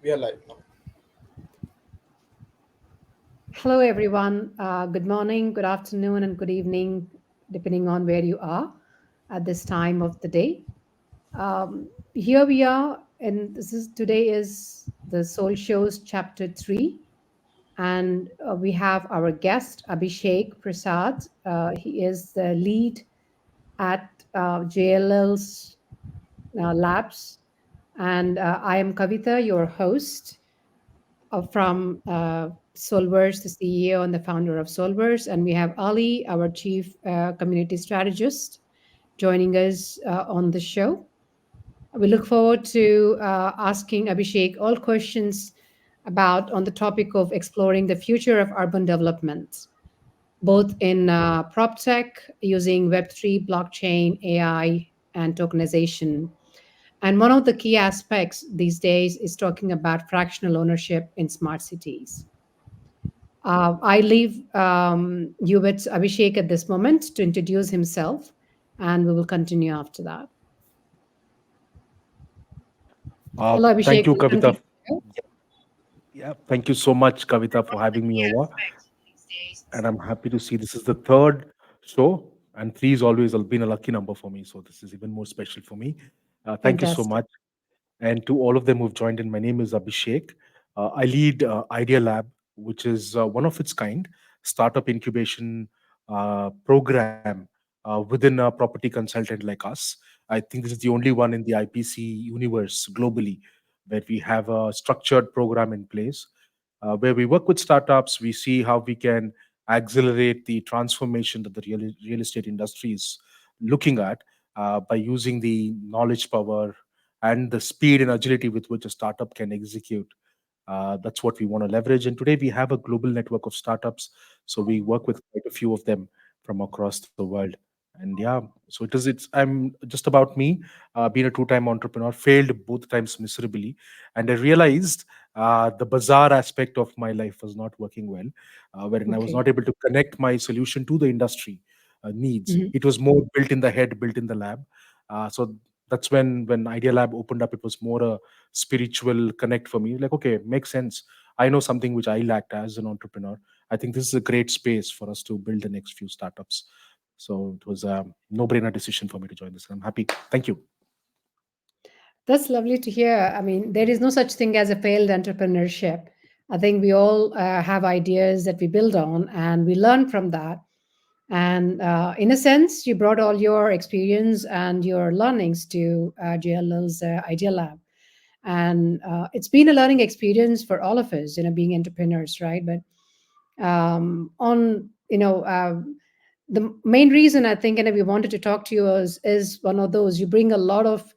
We are live now. Hello, everyone. Good morning, good afternoon, and good evening, depending on where you are at this time of the day. Here we are, and today is the Soul Shows Chapter 3, and we have our guest Abhishek Prasad. He is the lead at JLL's Labs, and I am Kavitha, your host from Soulverse, the CEO and the founder of Soulverse. And we have Ali, our chief community strategist, joining us on the show. We look forward to asking Abhishek all questions about on the topic of exploring the future of urban development, both in prop tech using Web3, blockchain, AI, and tokenization. And one of the key aspects these days is talking about fractional ownership in smart cities. I leave you with Abhishek at this moment to introduce himself, and we will continue after that. Hello, Thank Abhishek. you, Welcome to Kavita. the show. Yeah, thank you so much, Kavita, for having me over. And I'm happy to see this is the third show, and three is always been a lucky number for me. So this is even more special for me. Thank you so Fantastic. much. And to all of them who've joined in, my name is Abhishek. I lead Idea Lab, which is one of its kind startup incubation program within a property consultant like us. I think this is the only one in the IPC universe globally where we have a structured program in place where we work with startups. We see how we can accelerate the transformation that the real estate industry is looking at by using the knowledge power and the speed and agility with which a startup can execute. That's what we want to leverage. And today we have a global network of startups. So we work with quite a few of them from across the world. And yeah, so I'm just about me, being a two-time entrepreneur, failed both times miserably. And I realized the bazaar aspect of my life was not working well, wherein I was Okay. not able to connect my solution to the industry needs. Mhm. It was more built in the head, built in the lab. So that's when Idea Lab opened up. It was more a spiritual connect for me. Like, okay, makes sense. I know something which I lacked as an entrepreneur. I think this is a great space for us to build the next few startups. So it was a no-brainer decision for me to join this. I'm happy. Thank you. That's lovely to hear. I mean, there is no such thing as a failed entrepreneurship. I think we all have ideas that we build on and we learn from that. And in a sense, you brought all your experience and your learnings to JLL's Idea Lab. And it's been a learning experience for all of us, being entrepreneurs, right? But on, the main reason I think, and we wanted to talk to you is one of those. You bring a lot of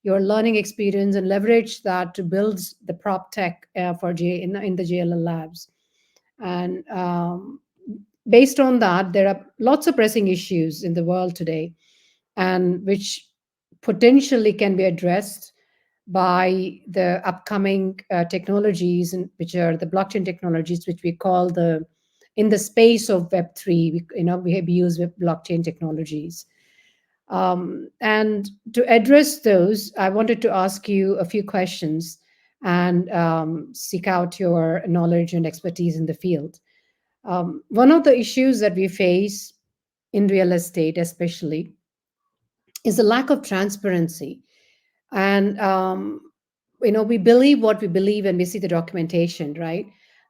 your learning experience and leverage that to build the prop tech for in the JLL labs. And based on that, there are lots of pressing issues in the world today, and which potentially can be addressed by the upcoming technologies, and which are the blockchain technologies, which we call the in the space of Web3. We use blockchain technologies. And to address those, I wanted to ask you a few questions and seek out your knowledge and expertise in the field. One of the issues that we face in real estate, especially, is the lack of transparency. And we believe what we believe and we see the documentation, right?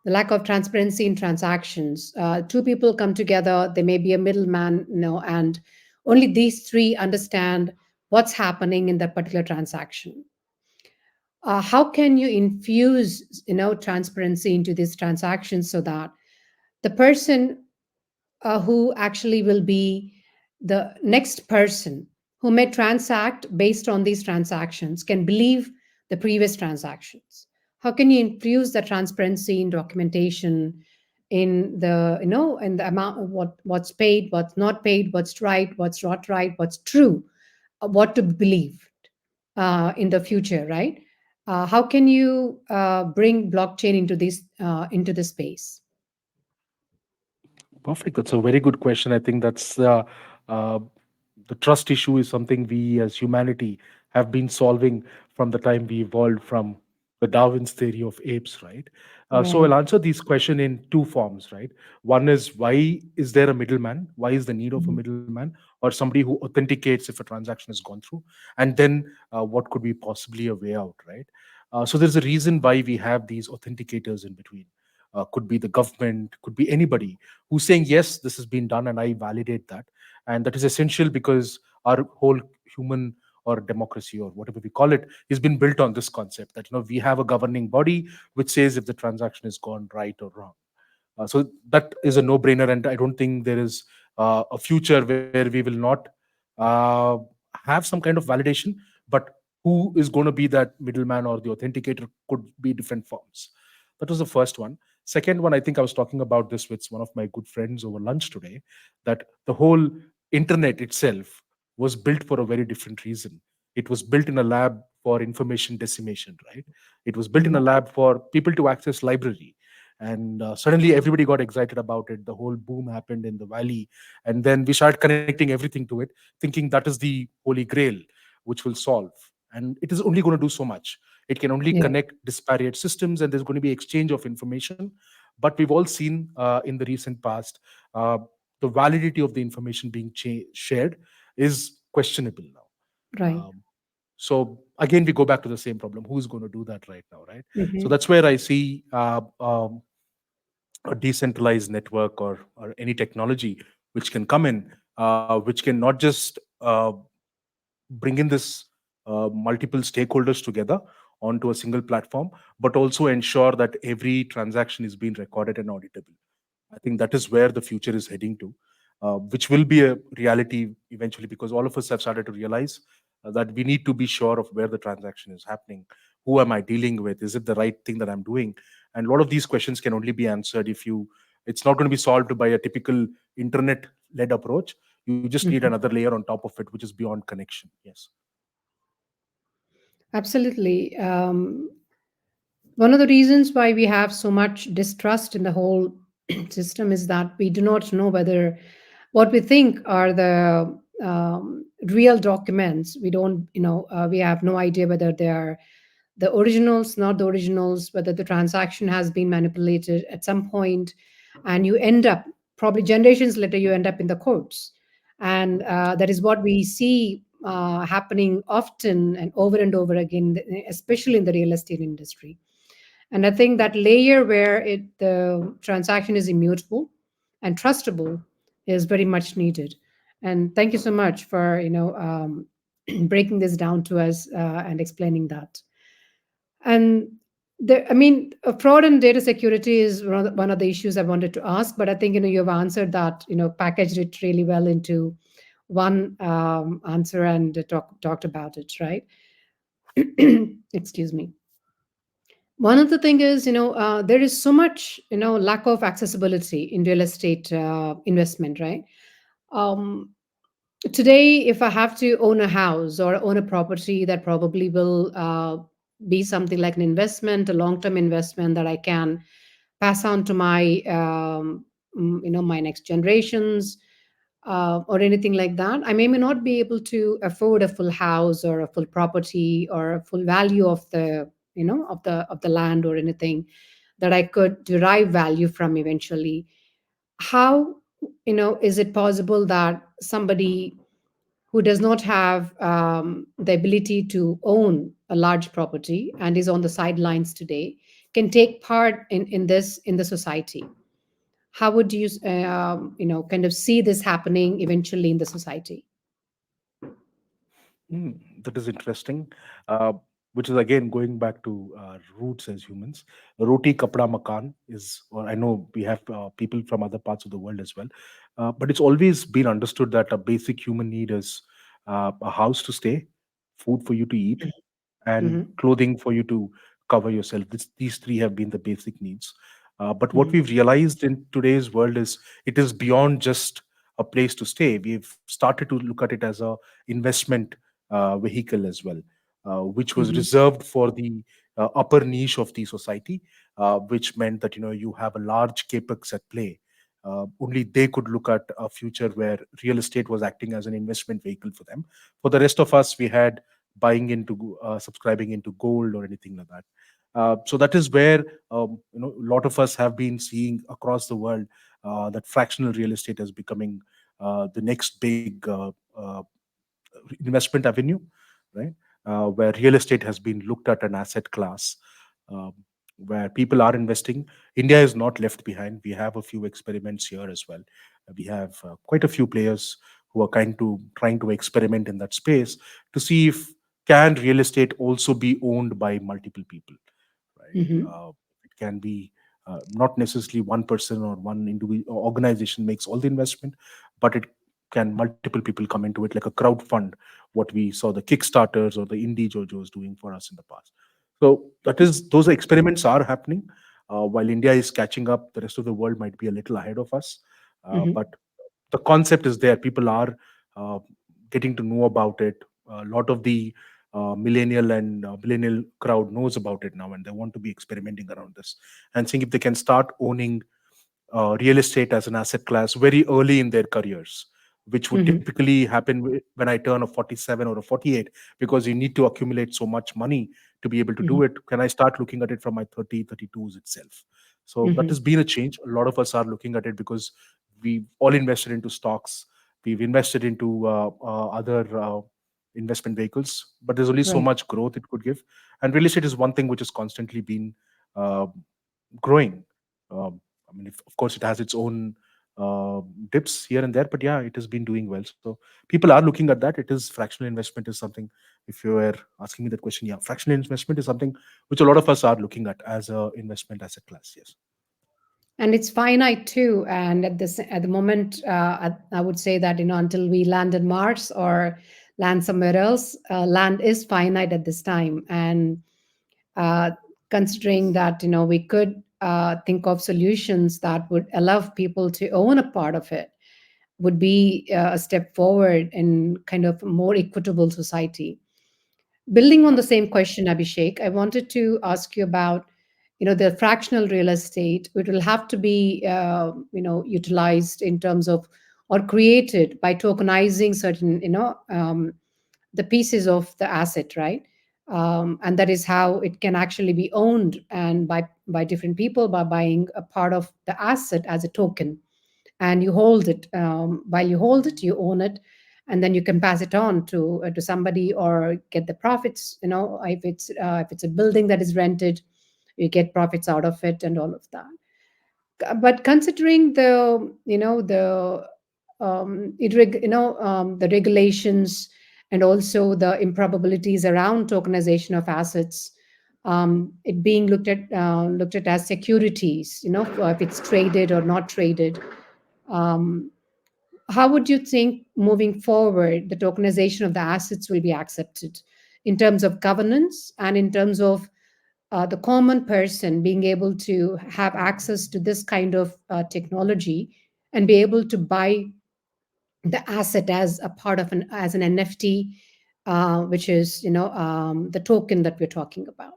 The lack of transparency in transactions. Two people come together, there may be a middleman, and only these three understand what's happening in that particular transaction. How can you infuse transparency into these transactions so that the person who actually will be the next person who may transact based on these transactions can believe the previous transactions? How can you infuse the transparency in documentation, in the amount of what's paid, what's not paid, what's right, what's not right, what's true, what to believe in the future, right? How can you bring blockchain into this space? Perfect. That's a very good question. I think that's uh, the trust issue is something we as humanity have been solving from the time we evolved from the Darwin's theory of apes, right? So Right. I'll answer these question in two forms, right? One is, why is there a middleman? Why is the need of a Mhm. middleman or somebody who authenticates if a transaction has gone through? And then what could be possibly a way out, right? So there's a reason why we have these authenticators in between. Could be the government, could be anybody who's saying, yes, this has been done and I validate that. And that is essential because our whole human or democracy or whatever we call it has been built on this concept that we have a governing body which says if the transaction is gone right or wrong. So that is a no brainer, and I don't think there is a future where we will not uh, have some kind of validation. But who is going to be that middleman or the authenticator could be different forms. That was the first one. Second one, I think I was talking about this with one of my good friends over lunch today, that the whole internet itself was built for a very different reason. It was built in a lab for information decimation, right? It was built in Mhm. a lab for people to access library, and suddenly everybody got excited about it. The whole boom happened in the valley, and then we started connecting everything to it, thinking that is the holy grail which will solve. And it is only going to do so much. It can only Yeah. connect disparate systems, and there's going to be exchange of information. But we've all seen in the recent past, uh, the validity of the information being shared is questionable now. Right. So again, we go back to the same problem: who's going to do that right now, right? So Mhm. that's where I see a decentralized network, or any technology which can come in, which can not just bring in this multiple stakeholders together onto a single platform, but also ensure that every transaction is being recorded and auditable. I think that is where the future is heading to, which will be a reality eventually, because all of us have started to realize that we need to be sure of where the transaction is happening. Who am I dealing with? Is it the right thing that I'm doing? And a lot of these questions can only be answered if you. It's not going to be solved by a typical internet-led approach. You just need Mhm. another layer on top of it, which is beyond connection. Yes. Absolutely. One of the reasons why we have so much distrust in the whole system is that we do not know whether what we think are the real documents. We don't, we have no idea whether they are the originals, not the originals, whether the transaction has been manipulated at some point, and you end up probably generations later, you end up in the courts, and that is what we see happening often and over again, especially in the real estate industry. And I think that layer where the transaction is immutable and trustable is very much needed. And thank you so much for breaking this down to us and explaining that. And I mean, fraud and data security is one of the issues I wanted to ask, but I think you've answered that, packaged it really well into one answer and talked about it, right? Excuse me. One of the thing is, there is so much, lack of accessibility in real estate investment, right? Um, Today, if I have to own a house or own a property, that probably will be something like an investment, a long-term investment that I can pass on to my, my next generations, or anything like that. I may not be able to afford a full house or a full property or a full value of the, of the land or anything that I could derive value from eventually. How, is it possible that somebody who does not have the ability to own a large property and is on the sidelines today can take part in this in the society? How would you kind of see this happening eventually in the society? That is interesting. Uh, which is again going back to our roots as humans. Roti kapda makan is, or I know we have people from other parts of the world as well, but it's always been understood that a basic human need is a house to stay, food for you to eat, and Hmm. clothing for you to cover yourself. These three have been the basic needs. But what Hmm. we've realized in today's world is it is beyond just a place to stay. We've started to look at it as a investment vehicle as well, which was Hmm. reserved for the upper niche of the society, which meant that you have a large capex at play. Only they could look at a future where real estate was acting as an investment vehicle for them. For the rest of us, we had buying into subscribing into gold or anything like that. So that is where a lot of us have been seeing across the world that fractional real estate is becoming the next big investment avenue, right? Where real estate has been looked at an asset class, um, where people are investing. India is not left behind. We have a few experiments here as well. We have quite a few players who are trying to experiment in that space to see if can real estate also be owned by multiple people, right? Hmm. It can be not necessarily one person or one individual organization makes all the investment, but it can multiple people come into it like a crowd fund, what we saw the Kickstarters or the Indie Jojos doing for us in the past. So that is those experiments are happening. While India is catching up, the rest of the world might be a little ahead of us. Hmm. But the concept is there. People are uh, getting to know about it. A lot of the millennial and millennial crowd knows about it now, and they want to be experimenting around this and seeing if they can start owning real estate as an asset class very early in their careers, which would Hmm. typically happen when I turn a 47 or a 48, because you need to accumulate so much money to be able to do Hmm. it. Can I start looking at it from my 30, 32s itself? So that Hmm. has been a change. A lot of us are looking at it because we've all invested into stocks, we've invested into other investment vehicles, but there's only so Right. much growth it could give. And real estate is one thing which has constantly been uh, growing. I mean, of course, it has its own uh, dips here and there, but yeah, it has been doing well. So people are looking at that. It is fractional investment is something. If you were asking me that question, yeah, fractional investment is something which a lot of us are looking at as a investment asset class. Yes. And it's finite too. And at the moment, I would say that until we land in Mars or land somewhere else, land is finite at this time. And uh, considering that we could think of solutions that would allow people to own a part of it, would be a step forward in kind of a more equitable society. Building on Yeah. the same question, Abhishek, I wanted to ask you about, the fractional real estate. It will have to be, utilized in terms of or created by tokenizing certain, the pieces of the asset, right? And that is how it can actually be owned and by different people by buying a part of the asset as a token, and you hold it. While you hold it, you own it, and then you can pass it on to somebody or get the profits. If it's a building that is rented, you get profits out of it and all of that. But considering the regulations and also the improbabilities around tokenization of assets, it being looked at as securities, if it's traded or not traded. um, how would you think moving forward the tokenization of the assets will be accepted in terms of governance and in terms of the common person being able to have access to this kind of technology and be able to buy the asset as a part of an NFT, which is the token that we're talking about.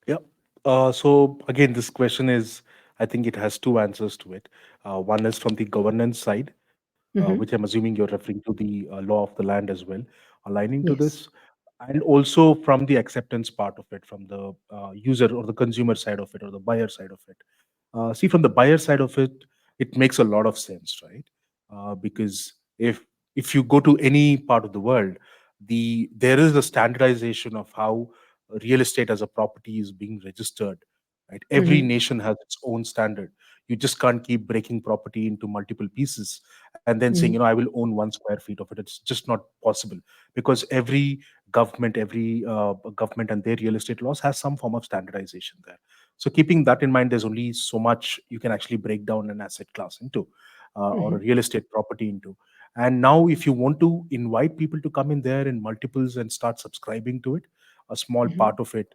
Yeah. So again, this question is, I think it has two answers to it. One is from the governance side, which I'm Hmm. assuming you're referring to the law of the land as well, aligning to this, Yes. and also from the acceptance part of it, from the user or the consumer side of it or the buyer side of it. See, from the buyer side of it, it makes a lot of sense, right? Because if you go to any part of the world, there is a standardization of how real estate as a property is being registered. Right, every Hmm. nation has its own standard. You just can't keep breaking property into multiple pieces and then saying, Hmm. I will own 1 square feet of it. It's just not possible, because every government and their real estate laws has some form of standardization there. So keeping that in mind, there's only so much you can actually break down an asset class into, or a Hmm. real estate property into. And now, if you want to invite people to come in there in multiples and start subscribing to it, a small Hmm. part of it,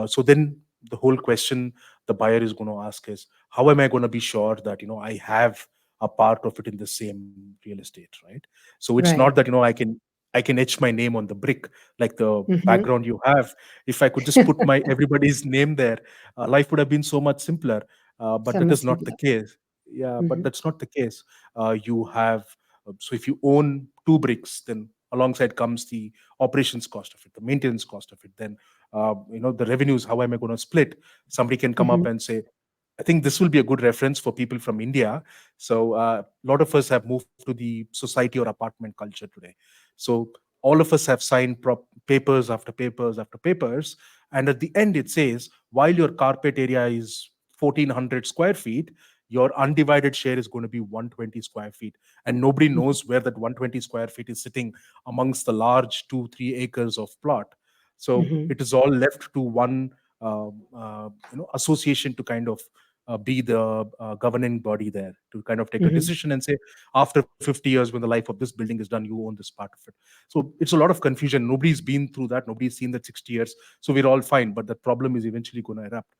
so then the whole question the buyer is going to ask is, how am I going to be sure that I have a part of it in the same real estate, right? So it's not that Right. I can etch my name on the brick like the Hmm. background you have. If I could just put my everybody's name there, life would have been so much simpler. But So that much is not the simpler. case. Yeah, but Hmm. that's not the case. You have So if you own two bricks, then alongside comes the operations cost of it, the maintenance cost of it, then the revenues, how am I going to split? Somebody can come up Mhm. and say, I think this will be a good reference for people from India. So a lot of us have moved to the society or apartment culture today. So all of us have signed papers after papers after papers, and at the end it says, while your carpet area is 1,400 square feet, your undivided share is going to be 120 square feet, and nobody Mhm. knows where that 120 square feet is sitting amongst the large 2-3 acres of plot. So Mhm. it is all left to one association to kind of be the governing body there to kind of take a Mhm. decision and say, after 50 years, when the life of this building is done, you own this part of it. So it's a lot of confusion. Nobody's been through that. Nobody's seen that 60 years. So we're all fine. But the problem is eventually going to erupt.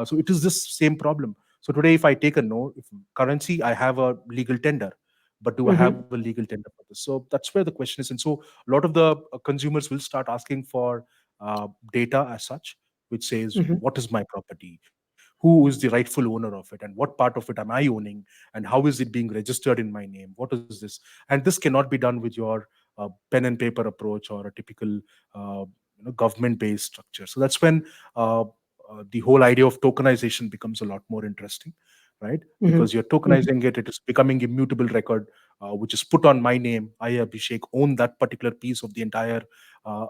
So it is this same problem. So today, if I take a no, if currency, I have a legal tender. But do I have a Mhm. legal tender for this? So that's where the question is. And so a lot of the consumers will start asking for data as such, which says, Mhm. what is my property? Who is the rightful owner of it? And what part of it am I owning? And how is it being registered in my name? What is this? And this cannot be done with your pen and paper approach or a typical government based structure. So that's when the whole idea of tokenization becomes a lot more interesting, right? Because Mhm. you're Mhm. tokenizing it, it is becoming immutable record, which is put on my name. I, Abhishek, own that particular piece of the entire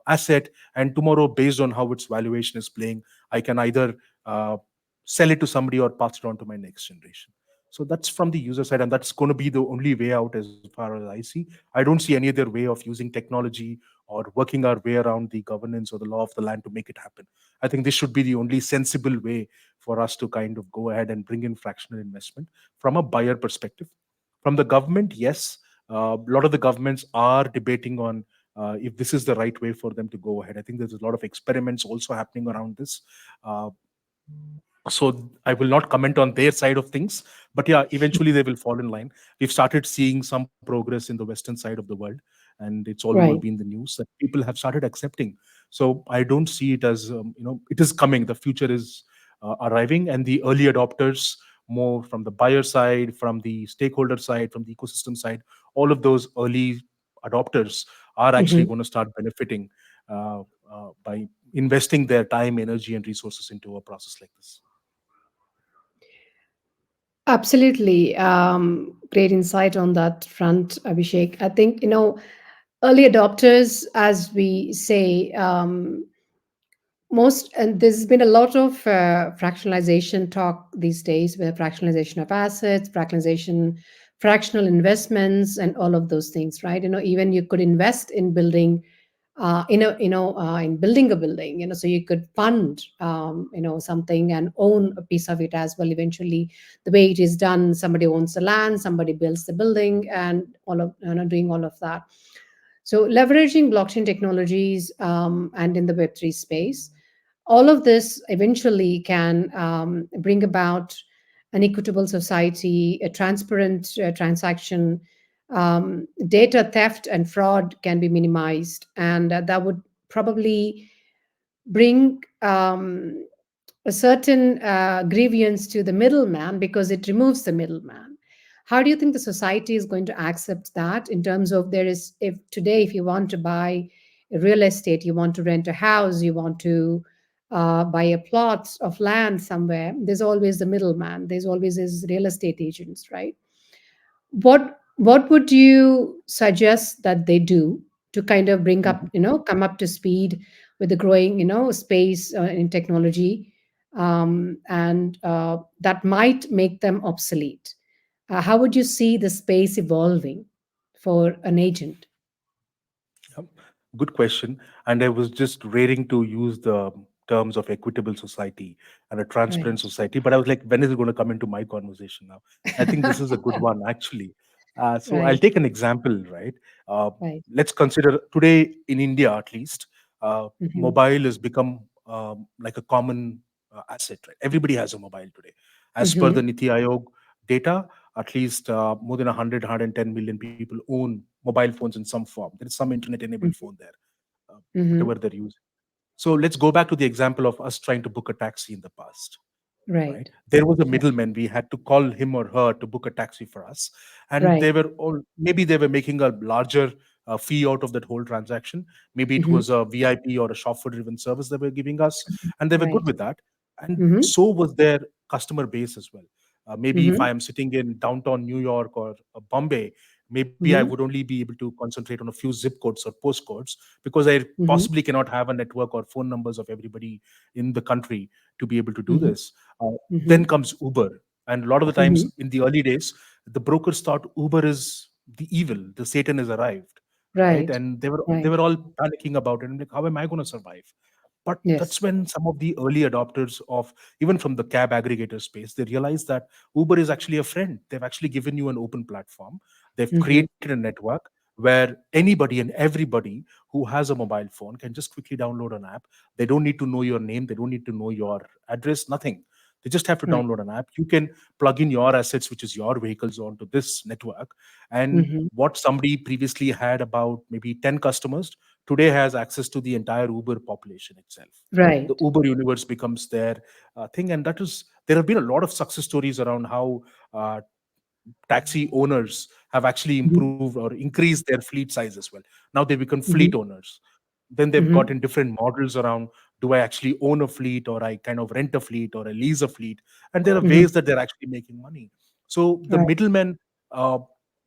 asset. And tomorrow, based on how its valuation is playing, I can either uh, sell it to somebody or pass it on to my next generation. So that's from the user side, and that's going to be the only way out as far as I see. I don't see any other way of using technology or working our way around the governance or the law of the land to make it happen. I think this should be the only sensible way for us to kind of go ahead and bring in fractional investment from a buyer perspective. From the government, yes, a lot of the governments are debating on if this is the right way for them to go ahead. I think there's a lot of experiments also happening around this. Uh, so I will not comment on their side of things, but yeah, eventually they will fall in line. We've started seeing some progress in the western side of the world, and it's all over Right. been the news that people have started accepting. So I don't see it as it is coming. The future is arriving, and the early adopters, more from the buyer side, from the stakeholder side, from the ecosystem side, all of those early adopters are actually Mhm. going to start benefiting by investing their time, energy, and resources into a process like this. Absolutely. Great insight on that front, Abhishek. I think, early adopters, as we say, most, and there's been a lot of fractionalization talk these days, where fractionalization of assets, fractional investments, and all of those things, right? Even you could invest in building, in building a building, so you could fund, something and own a piece of it as well. Eventually, the way it is done, somebody owns the land, somebody builds the building, and all of, doing all of that. So leveraging blockchain technologies, and in the Web3 space, all of this eventually can bring about an equitable society, a transparent transaction. Data theft and fraud can be minimized, and that would probably bring a certain grievance to the middleman, because it removes the middleman. How do you think the society is going to accept that, in terms of, there is, if today, if you want to buy real estate, you want to rent a house, you want to buy a plot of land somewhere, there's always the middleman, there's always his real estate agents, right? What would you suggest that they do to kind of bring up, Mhm. come up to speed with the growing, space in technology, and that might make them obsolete? How would you see the space evolving for an agent? Yep. Good question. And I was just raring to use the terms of equitable society and a transparent Right. society, but I was like, when is it going to come into my conversation now? I think this is a good one, actually. So I'll Right. take an example, right? Uh, Right. let's consider today in India, at least, Hmm. mobile has become like a common asset, right? Everybody has a mobile today. As per the Hmm. Niti Aayog data, at least more than 110 million people own mobile phones in some form. There is some internet enabled phone there, Hmm. whatever they're using. So let's go back to the example of us trying to book a taxi in the past, right? Right. There was a Right. middleman. We had to call him or her to book a taxi for us, and they Right. were all maybe they were making a larger fee out of that whole transaction. Maybe it Mhm. was a VIP or a shopper driven service they were giving us, and they were good Right. with that. And Mhm. so was their customer base as well. Maybe if I Mhm. am sitting in downtown New York or Bombay, maybe I would Mhm. only be able to concentrate on a few zip codes or postcodes, because I Mhm. possibly cannot have a network or phone numbers of everybody in the country to be able to do Mhm. this. Then Mhm. comes Uber. And a lot of the times Mhm. in the early days, the brokers thought Uber is the evil, the Satan has arrived, right? Right. And they Right. were all panicking about it. And like, how am I going to survive? But that's Yes. when some of the early adopters of, even from the cab aggregator space, they realized that Uber is actually a friend. They've actually given you an open platform. They've Mhm. created a network where anybody and everybody who has a mobile phone can just quickly download an app. They don't need to know your name. They don't need to know your address, nothing. They just have to Right. download an app. You can plug in your assets, which is your vehicles, onto this network. And Mhm. what somebody previously had about maybe 10 customers today has access to the entire Uber population itself. The Right. Uber universe becomes their thing. And that is, there have been a lot of success stories around how uh, taxi owners have actually Mhm. improved or increased their fleet size as well. Now they become fleet Mhm. owners. Then they've got Mhm. in different models around, do I actually own a fleet, or I kind of rent a fleet or I lease a fleet? And there are Mhm. ways that they're actually making money. So the Right. middlemen, uh,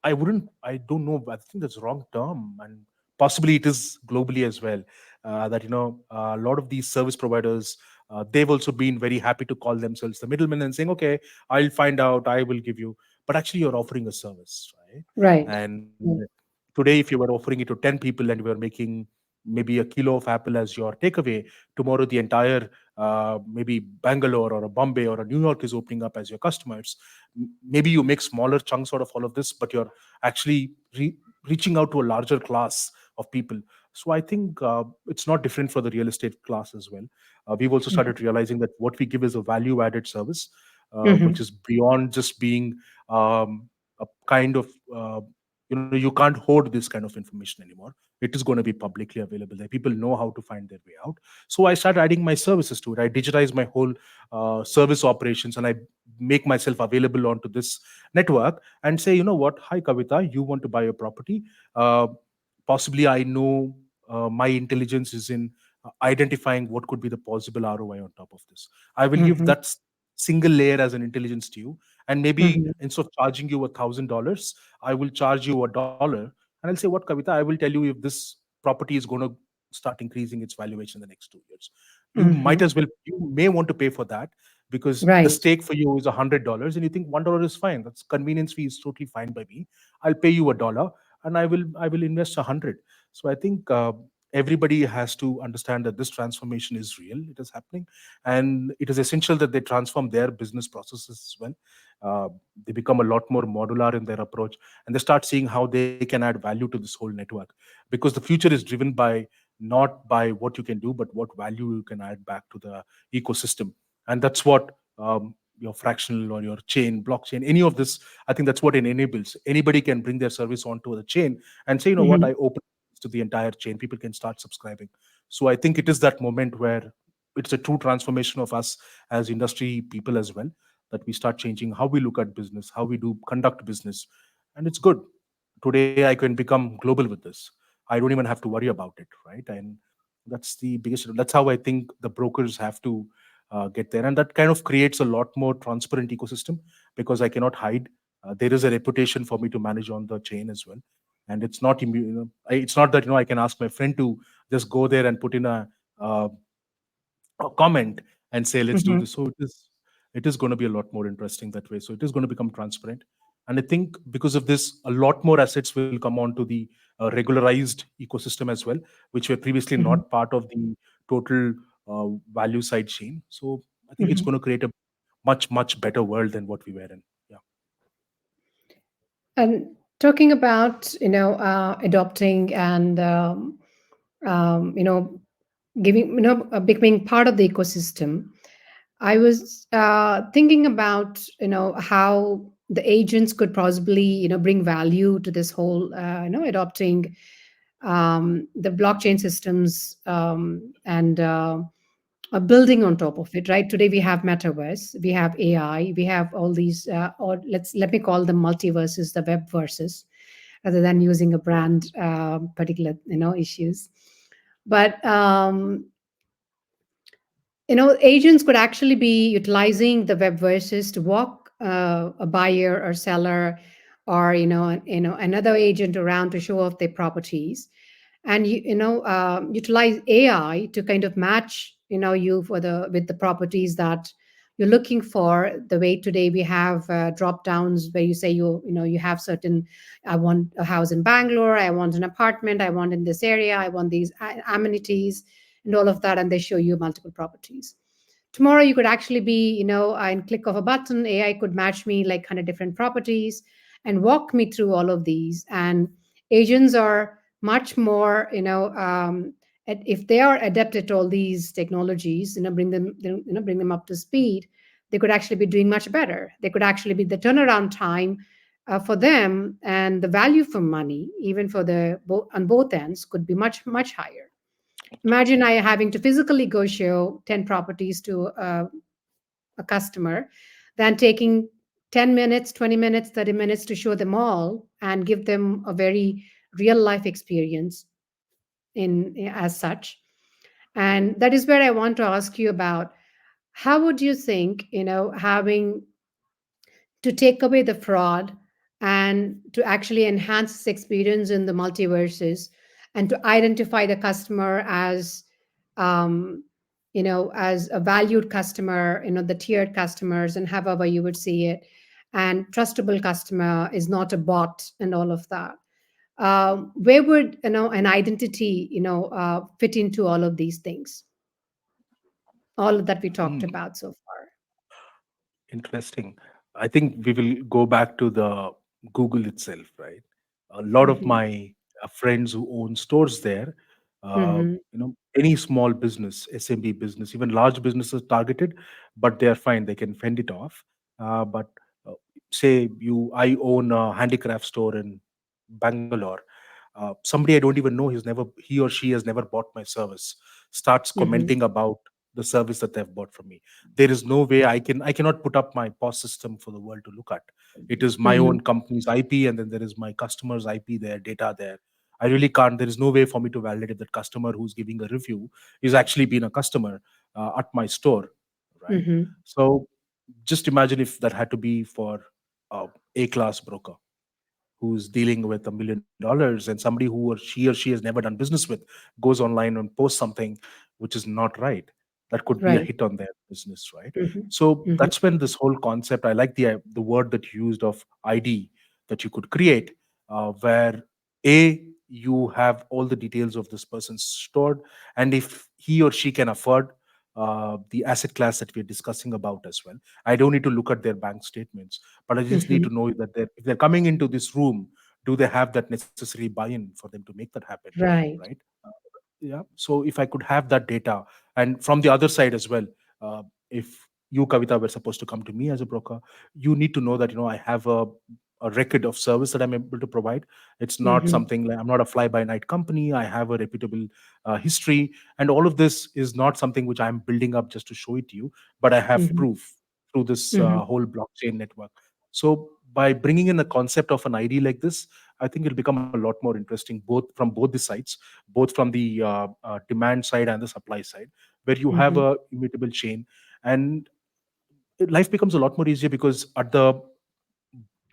I don't know, I think that's the wrong term. And possibly it is globally as well. That, a lot of these service providers, they've also been very happy to call themselves the middlemen and saying, okay, I'll find out, I will give you, but actually you're offering a service, right? Right. And Mm. today, if you were offering it to 10 people and you were making maybe a kilo of apple as your takeaway, tomorrow the entire maybe Bangalore or a Bombay or a New York is opening up as your customers. Maybe you make smaller chunks out of all of this, but you're actually reaching out to a larger class of people. So I think it's not different for the real estate class as well. We've also Mhm. started realizing that what we give is a value added service, which Mhm. is beyond just being a kind of you can't hoard this kind of information anymore. It is going to be publicly available there. People know how to find their way out. So I started adding my services to it. I digitize my whole service operations, and I make myself available onto this network and say, you know what, hi Kavitha, you want to buy a property. uh, Possibly I know my intelligence is in identifying what could be the possible ROI on top of this. I will give Mhm. that single layer as an intelligence to you, and maybe Mhm. instead of charging you $1,000, I will charge you $1, and I'll say, what Kavitha, I will tell you if this property is going to start increasing its valuation in the next 2 years. You might Mhm. as well, you may want to pay for that, because the Right. stake for you is $100 and you think $1 is fine. That's convenience fee is totally fine by me. I'll pay you $1 and I will invest 100. So I think everybody has to understand that this transformation is real. It is happening, and it is essential that they transform their business processes as well. Uh, they become a lot more modular in their approach, and they start seeing how they can add value to this whole network, because the future is driven by not by what you can do, but what value you can add back to the ecosystem. And that's what your fractional or your chain, blockchain, any of this, I think that's what it enables. Anybody can bring their service onto the chain and say, you know what, Mhm. I open to the entire chain. People can start subscribing. So I think it is that moment where it's a true transformation of us as industry people as well, that we start changing how we look at business, how we do conduct business. And it's good. Today I can become global with this. I don't even have to worry about it, right? And that's how I think the brokers have to get there, and that kind of creates a lot more transparent ecosystem, because I cannot hide. There is a reputation for me to manage on the chain as well, and it's not it's not that I can ask my friend to just go there and put in uh, a comment and say let's do Mhm. this. So it is going to be a lot more interesting that way. So it is going to become transparent, and I think because of this, a lot more assets will come onto the regularized ecosystem as well, which were previously Mhm. not part of the total value side chain. So I think it's Mhm. going to create a much better world than what we were in. Yeah. And talking about adopting and giving becoming part of the ecosystem, I was thinking about how the agents could possibly bring value to this whole adopting the blockchain systems and building on top of it. Right, today we have metaverse, we have AI, we have all these or let me call them multiverses, the web verses. rather than using a brand particular issues. But agents could actually be utilizing the web verses to walk a buyer or seller, or another agent around to show off their properties, and utilize AI to kind of match you for the with the properties that you're looking for. The way today we have drop downs where you say you have certain, I want a house in Bangalore, I want an apartment, I want in this area, I want these amenities and all of that, and they show you multiple properties. Tomorrow you could actually be in click of a button, AI could match me like 100 different properties and walk me through all of these. And agents are much more if they are adapted to all these technologies, bring them up to speed, they could actually be doing much better. They could actually be the turnaround time for them, and the value for money even for on both ends could be much much higher. Imagine I having to physically go show 10 properties to a customer, than taking 10 minutes, 20 minutes, 30 minutes to show them all and give them a very real life experience in as such. And that is where I want to ask you about, how would you think, having to take away the fraud and to actually enhance this experience in the multiverses, and to identify the customer as um, as a valued customer, the tiered customers, and however you would see it, and trustable customer is not a bot and all of that. Where would an identity fit into all of these things, all that we talked Mm, about so far? interesting. I think we will go back to the Google itself, right? A lot of Mm-hmm. my friends who own stores there, Mm-hmm. any small business, SMB business, even large businesses targeted, but they are fine. They can fend it off. But uh, say I own a handicraft store in Bangalore. Somebody I don't even know, he or she has never bought my service, starts Mm-hmm. commenting about the service that they've bought from me. There is no way I cannot put up my POS system for the world to look at. It is my Mm-hmm. own company's IP, and then there is my customer's IP there, data there. I really can't. There is no way for me to validate if that customer who's giving a review is actually been a customer at my store, right? Mm-hmm. So just imagine if that had to be for a class broker who's dealing with $1 million, and somebody who or she has never done business with goes online and posts something which is not right. That could be a Right. hit on their business, right? Mm-hmm. So Mm-hmm. that's when this whole concept, I like the word that you used of ID, that you could create, where you have all the details of this person stored, and if he or she can afford the asset class that we're discussing about as well, I don't need to look at their bank statements, but I just need Mm-hmm. to know that if they're coming into this room, do they have that necessary buy-in for them to make that happen, Right. right? Uh, yeah. So if I could have that data, and from the other side as well, if you, Kavita, were supposed to come to me as a broker, you need to know that I have a record of service that I'm able to provide. It's not Mm-hmm. something like I'm not a fly-by-night company. I have a reputable history, and all of this is not something which I'm building up just to show it to you, but I have Mm-hmm. proof through this Mm-hmm. whole blockchain network. So by bringing in a concept of an ID like this, I think it'll become a lot more interesting, both from both the sides, both from the demand side and the supply side, where you have Mm-hmm. a immutable chain, and life becomes a lot more easier, because at the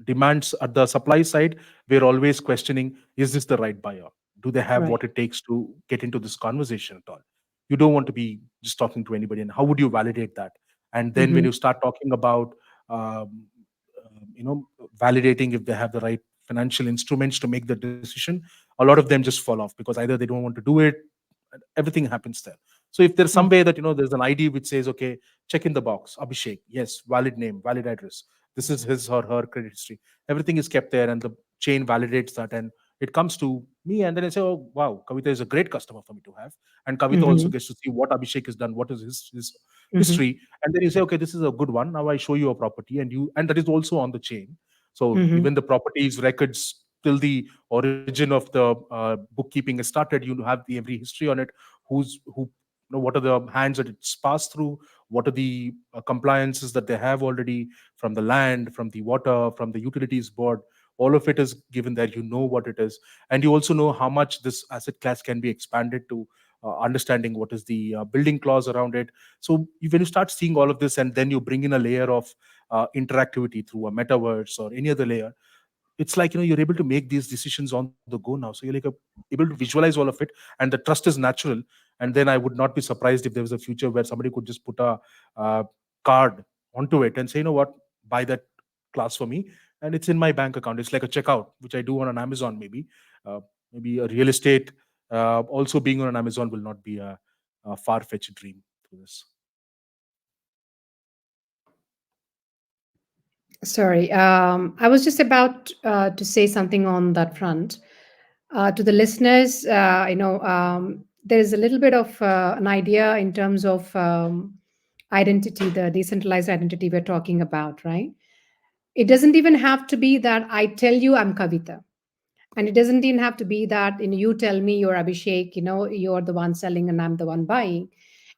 demands at the supply side, we're always questioning, is this the right buyer? Do they have Right. what it takes to get into this conversation at all? You don't want to be just talking to anybody, and how would you validate that? And then when Mm-hmm. you start talking about um, validating if they have the right financial instruments to make the decision, a lot of them just fall off, because either they don't want to do it, and everything happens there. So if there's some way that there's an ID which says, okay, check in the box, Abhishek, yes, valid name, valid address, this is his or her credit history, everything is kept there, and the chain validates that, and it comes to me, and then I say, oh wow, Kavita is a great customer for me to have, and Kavita also Mm-hmm. gets to see what Abhishek has done, what is his Mm-hmm. history, and then you say, okay, this is a good one, now I show you a property, and that is also on the chain. So Mm-hmm. even the properties records till the origin of the bookkeeping is started, you have the every history on it, who what are the hands that it's passed through, what are the compliances that they have already, from the land, from the water, from the utilities board, All of it is given there. You know what it is, and you also know how much this asset class can be expanded to, understanding what is the building clause around it. So when you start seeing all of this, and then you bring in a layer of interactivity through a metaverse or any other layer, it's like, you're able to make these decisions on the go now. So you're like able to visualize all of it, and the trust is natural. And then I would not be surprised if there was a future where somebody could just put a uh, card onto it and say, you know what, buy that class for me, and it's in my bank account. It's like a checkout, which I do on an Amazon. Maybe a real estate, also being on an Amazon will not be a far-fetched dream through this. Sorry, I was just about to say something on that front. To the listeners, there is a little bit of an idea in terms of identity, the decentralized identity we're talking about, right? It doesn't even have to be that I tell you I'm Kavitha. And it doesn't even have to be that you tell me you're Abhishek, you're the one selling and I'm the one buying.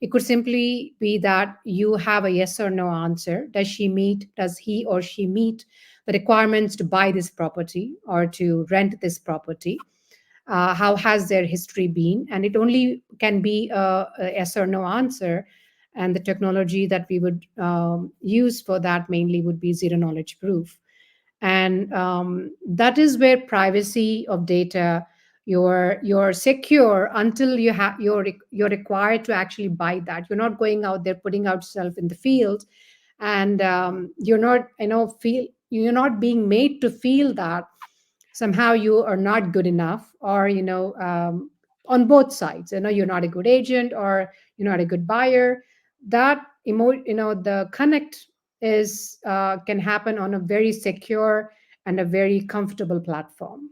It could simply be that you have a yes or no answer. Does he or she meet the requirements to buy this property or to rent this property? How has their history been? And it only can be a yes or no answer. And the technology that we would use for that mainly would be zero knowledge proof. And that is where privacy of data, you're secure until you're required to actually buy that. You're not going out there putting out yourself in the field, and you're not feel you're not being made to feel that somehow you are not good enough, or on both sides, you're not a good agent or you're not a good buyer. That the connect is can happen on a very secure and a very comfortable platform.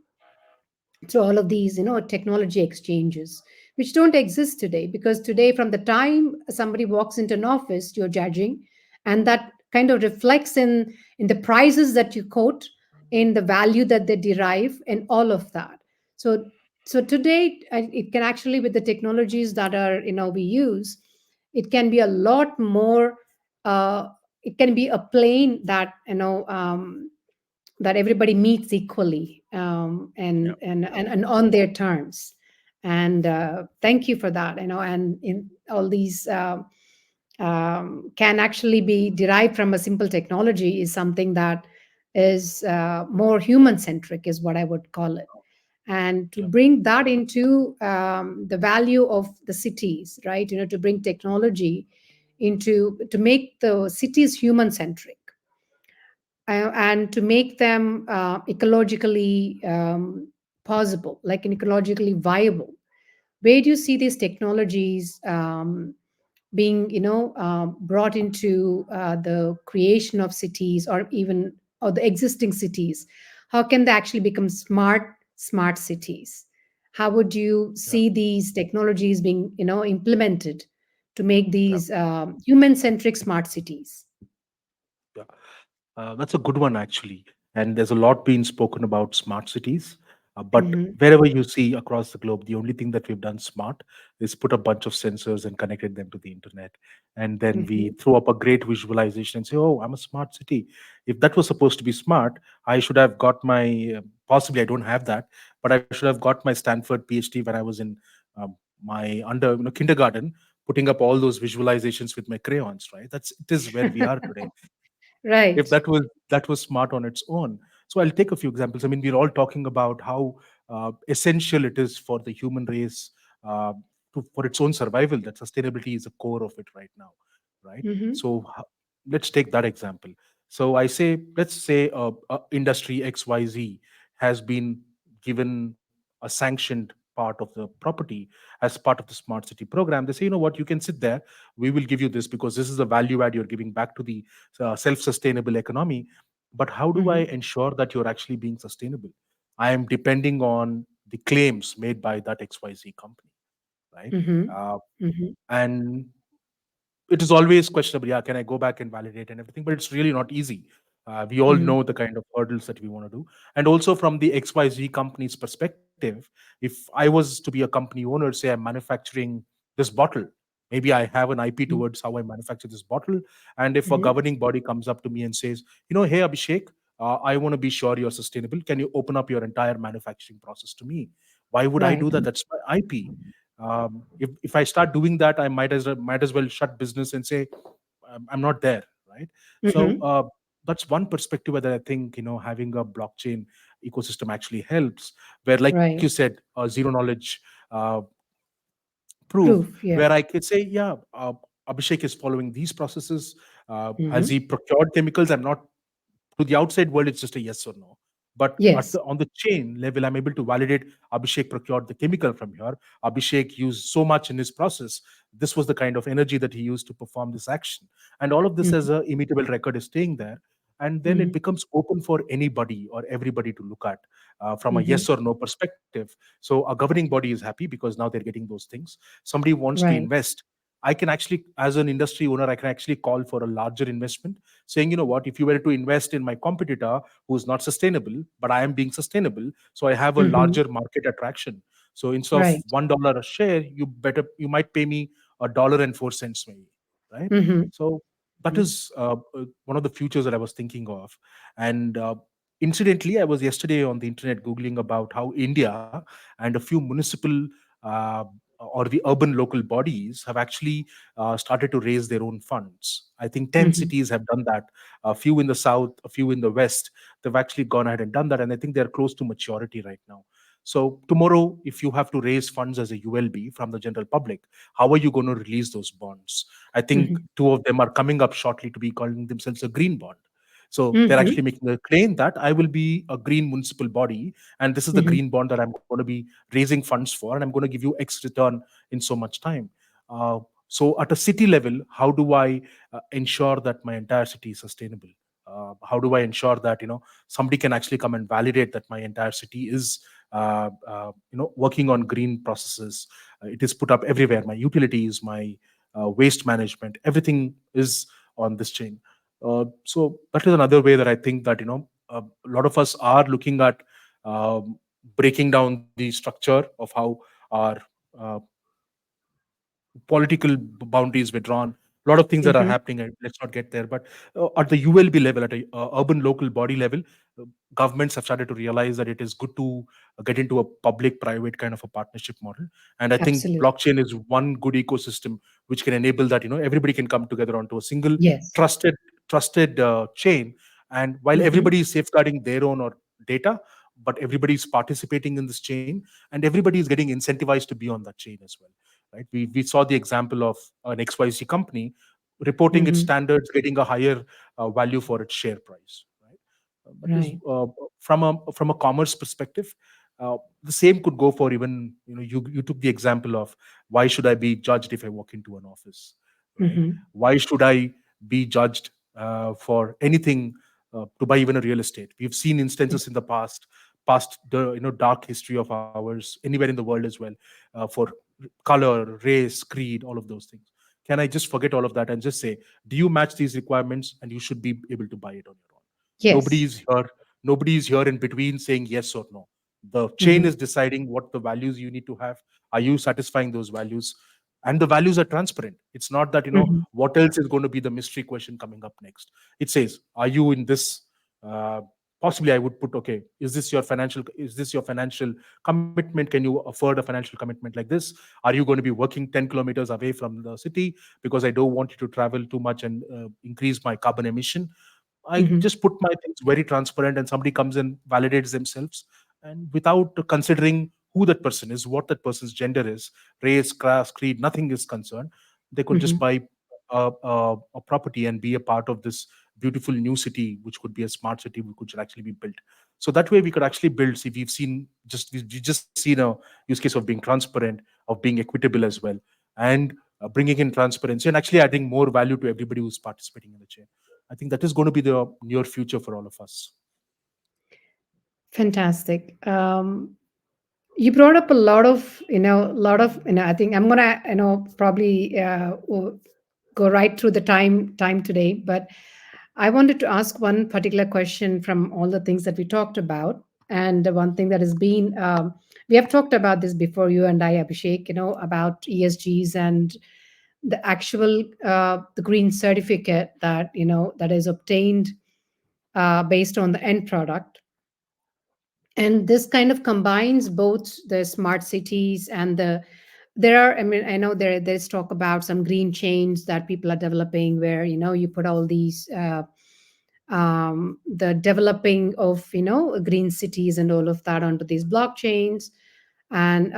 So all of these technology exchanges, which don't exist today, because today from the time somebody walks into an office, you're judging, and that kind of reflects in the prices that you quote, in the value that they derive, and all of that. So so today, it can actually, with the technologies that are we use, it can be a lot more. It can be a plane that that everybody meets equally, Yeah. and on their terms. And thank you for that. And in all these can actually be derived from a simple technology is something that is more human centric, is what I would call it. And to Yeah. bring that into the value of the cities, right? To bring technology into to make the cities human centric, and to make them ecologically possible, like an ecologically viable. Where do you see these technologies being, brought into the creation of cities, or even or the existing cities? How can they actually become smart cities? How would you Yeah. see these technologies being, implemented to make Yeah. these human centric smart cities? Yeah. That's a good one, actually. And there's a lot being spoken about smart cities. But Hmm. wherever you see across the globe, the only thing that we've done smart is put a bunch of sensors and connected them to the internet. And then we Hmm. throw up a great visualization and say, oh, I'm a smart city. If that was supposed to be smart, I should have got my, possibly I don't have that, but I should have got my Stanford PhD when I was in my kindergarten, putting up all those visualizations with my crayons, right? It is where we are today. If Right. that was smart on its own. So I'll take a few examples. I mean, we're all talking about how essential it is for the human race, uh, for its own survival, that sustainability is a core of it right now, right? Hmm. So let's take that example. So let's say industry XYZ has been given a sanctioned part of the property as part of the smart city program. They say, you know what, you can sit there, we will give you this because this is the value add you're giving back to the self-sustainable economy. But how do I Hmm. ensure that you're actually being sustainable? I am depending on the claims made by that XYZ company, right? Hmm. uh, Hmm. and it is always questionable. Yeah, can I go back and validate and everything? But it's really not easy. We all Hmm. know the kind of hurdles that we want to do. And also from the XYZ company's perspective, if I was to be a company owner, say I'm manufacturing this bottle, maybe I have an IP towards how I manufacture this bottle. And if a Hmm. governing body comes up to me and says, hey, Abhishek, I want to be sure you're sustainable. Can you open up your entire manufacturing process to me? Why would I Right. do that? That's my IP. If I start doing that, I might as well shut business and say I'm not there, right? So Mm-hmm. that's one perspective where I think having a blockchain ecosystem actually helps. Where, like you Right. said, zero knowledge uh, proof, Proof. Yeah. where I could say, yeah, Abhishek is following these processes. Has Mm-hmm. he procured chemicals? I'm not, to the outside world, it's just a yes or no. But Yes. on the chain level, I'm able to validate Abhishek procured the chemical from here. Abhishek used so much in his process. This was the kind of energy that he used to perform this action. And all of this Mm-hmm. as a immutable record is staying there. And then it Mm-hmm. becomes open for anybody or everybody to look at from a Mm-hmm. yes or no perspective. So a governing body is happy because now they're getting those things. Somebody wants to Right. invest. I can actually, as an industry owner, I can actually call for a larger investment, saying, you know what, if you were to invest in my competitor who's not sustainable, but I am being sustainable, so I have a Mm-hmm. larger market attraction. So instead of Right. $1 a share, you might pay me $1.04 maybe, right? Mm-hmm. So that is one of the futures that I was thinking of. And incidentally, I was yesterday on the internet googling about how India and a few municipal uh, or the urban local bodies have actually started to raise their own funds. I think 10 Mm-hmm. cities have done that, a few in the south, a few in the west. They've actually gone ahead and done that. And I think they're close to maturity right now. So, tomorrow, if you have to raise funds as a ULB from the general public, how are you going to release those bonds? I think Mm-hmm. two of them are coming up shortly to be calling themselves a green bond. So they're Mm-hmm. actually making a claim that I will be a green municipal body, and this is the Mm-hmm. green bond that I'm going to be raising funds for, and I'm going to give you X return in so much time. Uh, so at a city level, how do I ensure that my entire city is sustainable? How do I ensure that somebody can actually come and validate that my entire city is working on green processes? It is put up everywhere. My utilities, my waste management, everything is on this chain. So that is another way that I think that a lot of us are looking at um, breaking down the structure of how our uh, political boundaries were drawn. A lot of things that are Mm-hmm. happening, and let's not get there. But at the ULB level, at a urban local body level, uh, governments have started to realize that it is good to get into a public-private kind of a partnership model. And I think Absolutely. blockchain is one good ecosystem which can enable that. Everybody can come together onto a single Yes. trusted trusted chain. And while Mm-hmm. everybody is safeguarding their own or data, but everybody is participating in this chain, and everybody is getting incentivized to be on that chain as well, right? We saw the example of an XYZ company reporting its Mm-hmm. standards, getting a higher value for its share price, right? That is Right. from a commerce perspective. The same could go for, even you took the example of, why should I be judged if I walk into an office, right? Mm-hmm. Why should I be judged for anything, to buy even a real estate? We've seen instances in the past the dark history of ours anywhere in the world as well, for color, race, creed, all of those things. Can I just forget all of that and just say, do you match these requirements, and you should be able to buy it on your own? Nobody Yes. is here. Nobody is here in between saying yes or no. The chain Mm-hmm. is deciding what the values you need to have. Are you satisfying those values? And the values are transparent. It's not that Mm-hmm. what else is going to be the mystery question coming up next. It says, are you in this? Uh, Possibly, I would put, okay, is this your financial commitment? Can you afford a financial commitment like this? Are you going to be working 10 kilometers away from the city because I don't want you to travel too much and increase my carbon emission? I Mm-hmm. just put my things very transparent, and somebody comes and validates themselves, and without considering who that person is, what that person's gender is, race, class, creed, nothing is concerned. They could just Mm-hmm. buy a property and be a part of this beautiful new city, which could be a smart city, which could actually be built. So that way, we could actually build. See, we've just seen a use case of being transparent, of being equitable as well, and bringing in transparency and actually adding more value to everybody who's participating in the chain. I think that is going to be the near future for all of us. Fantastic. You brought up a lot of, I think I'm gonna, probably go right through the time today, but I wanted to ask one particular question from all the things that we talked about. And the one thing that has been, we have talked about this before, you and I, Abhishek, about ESGs and the green certificate that, that is obtained based on the end product. And this kind of combines both the smart cities and the there are, I mean, I know there's talk about some green chains that people are developing where, you put all these the developing of, green cities and all of that onto these blockchains, and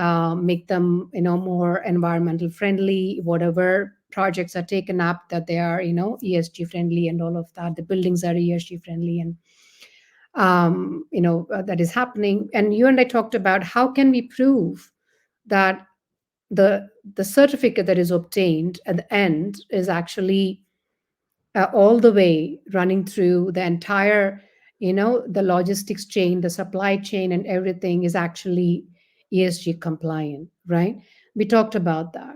make them, more environmental friendly. Whatever projects are taken up, that they are, ESG friendly and all of that. The buildings are ESG friendly, and that is happening. And you and I talked about how can we prove that the the certificate that is obtained at the end is actually all the way running through the entire, the logistics chain, the supply chain, and everything is actually ESG compliant, right? We talked about that.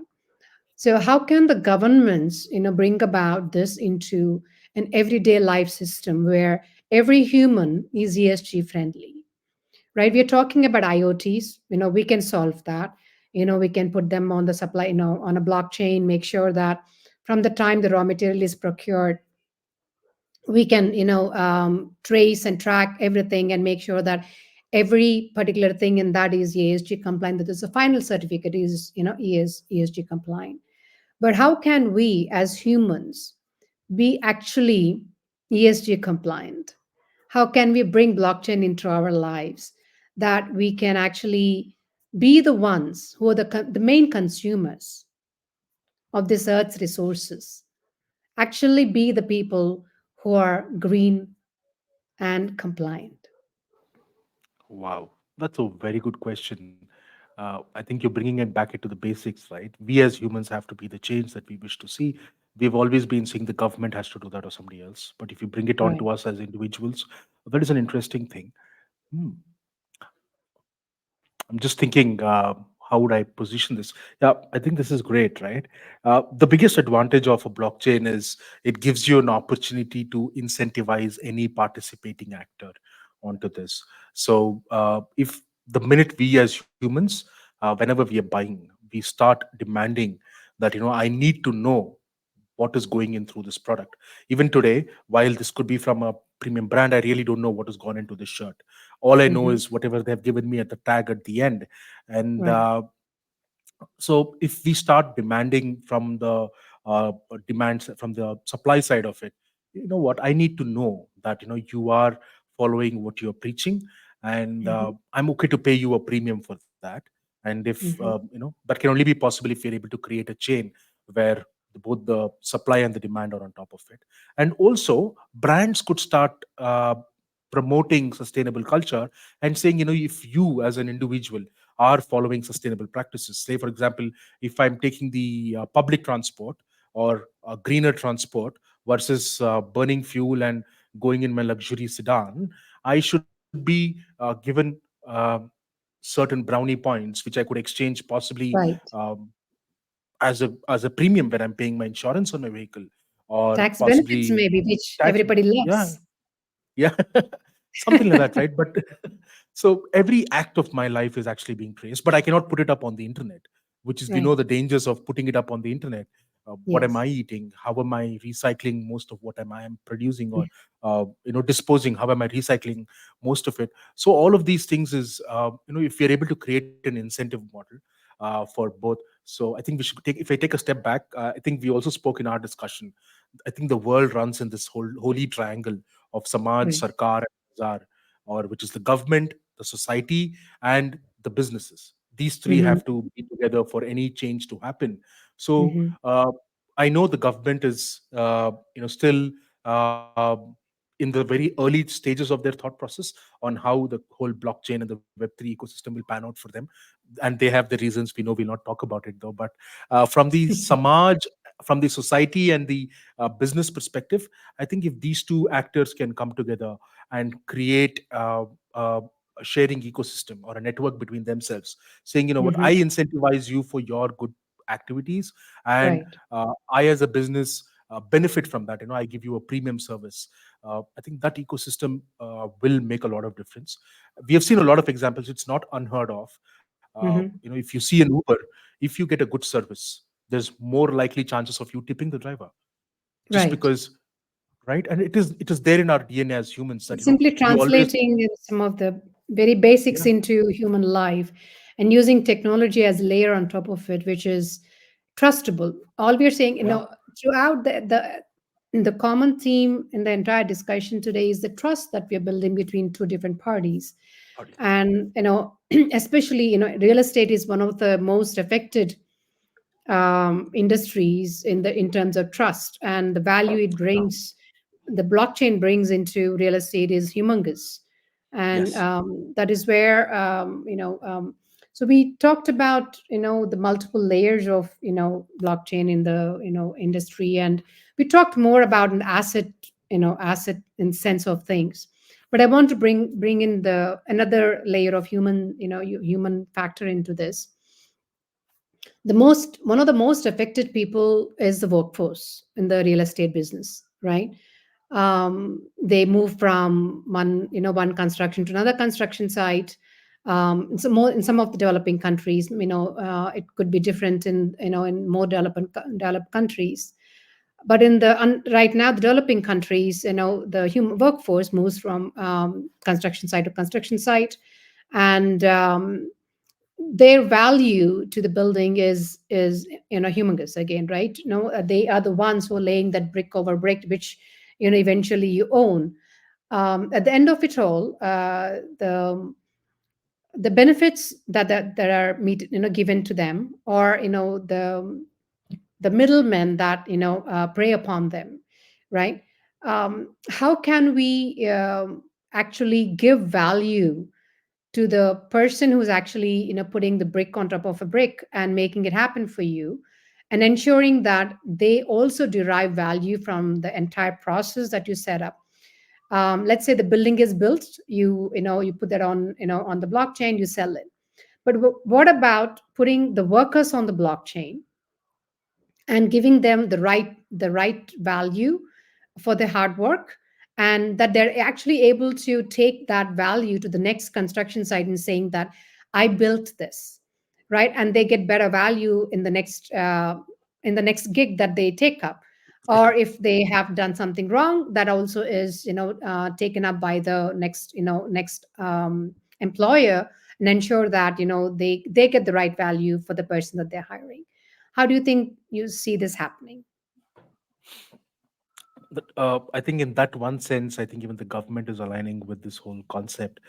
So how can the governments, bring about this into an everyday life system where every human is ESG friendly, right? We're talking about IoTs, we can solve that. We can put them on the supply, on a blockchain, make sure that from the time the raw material is procured, we can, trace and track everything and make sure that every particular thing in that is ESG compliant, that the final certificate is, ESG compliant. But how can we as humans be actually ESG compliant? How can we bring blockchain into our lives that we can actually be the ones who are the main consumers of this earth's resources, actually be the people who are green and compliant? Wow, that's a very good question. I think you're bringing it back into the basics, right? We as humans have to be the change that we wish to see. We've always been saying the government has to do that or somebody else. But if you bring it on Right. to us as individuals, that is an interesting thing. Hmm. I'm just thinking, how would I position this? Yeah, I think this is great, right? The biggest advantage of a blockchain is it gives you an opportunity to incentivize any participating actor onto this. So, if the minute we as humans, whenever we are buying, we start demanding that, I need to know what is going in through this product. Even today, while this could be from a premium brand, I really don't know what has gone into this shirt. All I know Hmm. is whatever they've given me at the tag at the end. And Right. so if we start demanding from the demands from the supply side of it, you know what, I need to know that you are following what you're preaching, and Hmm. I'm okay to pay you a premium for that. And if Hmm. that can only be possible if you're able to create a chain where both the supply and the demand are on top of it. And also brands could start promoting sustainable culture and saying, if you as an individual are following sustainable practices. Say, for example, if I'm taking the public transport or greener transport versus burning fuel and going in my luxury sedan, I should be given certain brownie points, which I could exchange possibly Right. as a premium when I'm paying my insurance on my vehicle, or Tax benefits, possibly maybe, which tax. everybody Yeah, loves. yeah, something like that, right? But so every act of my life is actually being traced, but I cannot put it up on the internet, which is, we know Right. the dangers of putting it up on the internet. What am Yes. I eating? How am I recycling most of what am producing, or disposing? How am I recycling most of it? So all of these things is, if you're able to create an incentive model for both. So I think we should take, if I take a step back, I think we also spoke in our discussion. I think the world runs in this whole holy triangle of Samaj, Right. Sarkar, and Bazaar, or which is the government, the society, and the businesses. These three Hmm. have to be together for any change to happen. So Hmm. I know the government is, still uh, in the very early stages of their thought process on how the whole blockchain and the Web3 ecosystem will pan out for them, and they have the reasons. We know we'll not talk about it though, but from the Samaj, from the society and the business perspective, I think if these two actors can come together and create a sharing ecosystem or a network between themselves, saying, what, Hmm. I incentivize you for your good activities, and Right. I as a business benefit from that. I give you a premium service. I think that ecosystem will make a lot of difference. We have seen a lot of examples. It's not unheard of. Hmm. If you see an Uber, if you get a good service, there's more likely chances of you tipping the driver, just Right. because right? And it is there in our DNA as humans that It's simply we always, translating some of the very basics yeah, into human life and using technology as a layer on top of it, which is trustable. All we are saying, yeah, throughout the common theme in the entire discussion today is the trust that we are building between two different parties. audience. And especially, real estate is one of the most affected industries in terms of trust, and the value it brings, the blockchain brings into real estate is humongous. And Yes. that is where so we talked about the multiple layers of blockchain in the industry, and we talked more about an asset, asset in sense of things. But I want to bring in the another layer of human, human factor into this. One of the most affected people is the workforce in the real estate business, right? They move from one construction to another construction site. In some of the developing countries, it could be different in in more developed countries. But right now, the developing countries, the human workforce moves from construction site to construction site, and their value to the building is humongous again, right? They are the ones who are laying that brick over brick, which eventually you own. At the end of it all, the benefits that are given to them, or the middlemen that prey upon them, right? How can we actually give value to the person who's actually putting the brick on top of a brick and making it happen for you, and ensuring that they also derive value from the entire process that you set up. Let's say the building is built, you put that on on the blockchain, you sell it. But what about putting the workers on the blockchain and giving them the right value for their hard work, and that they're actually able to take that value to the next construction site and saying that I built this, right? And they get better value in the next gig that they take up. Take Or up. if they have done something wrong, that also is taken up by the next employer, and ensure that they get the right value for the person that they're hiring. How do you think you see this happening? But I think in that one sense, I think even the government is aligning with this whole concept,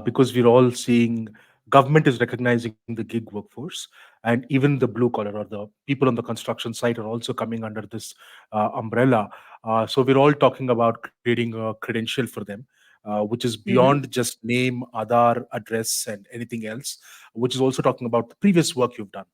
because we're all seeing government is recognizing the gig workforce, and even the blue collar or the people on the construction site are also coming under this umbrella. So we're all talking about creating a credential for them, which is Hmm. beyond just name, Aadhaar, address, and anything else, which is also talking about the previous work you've done.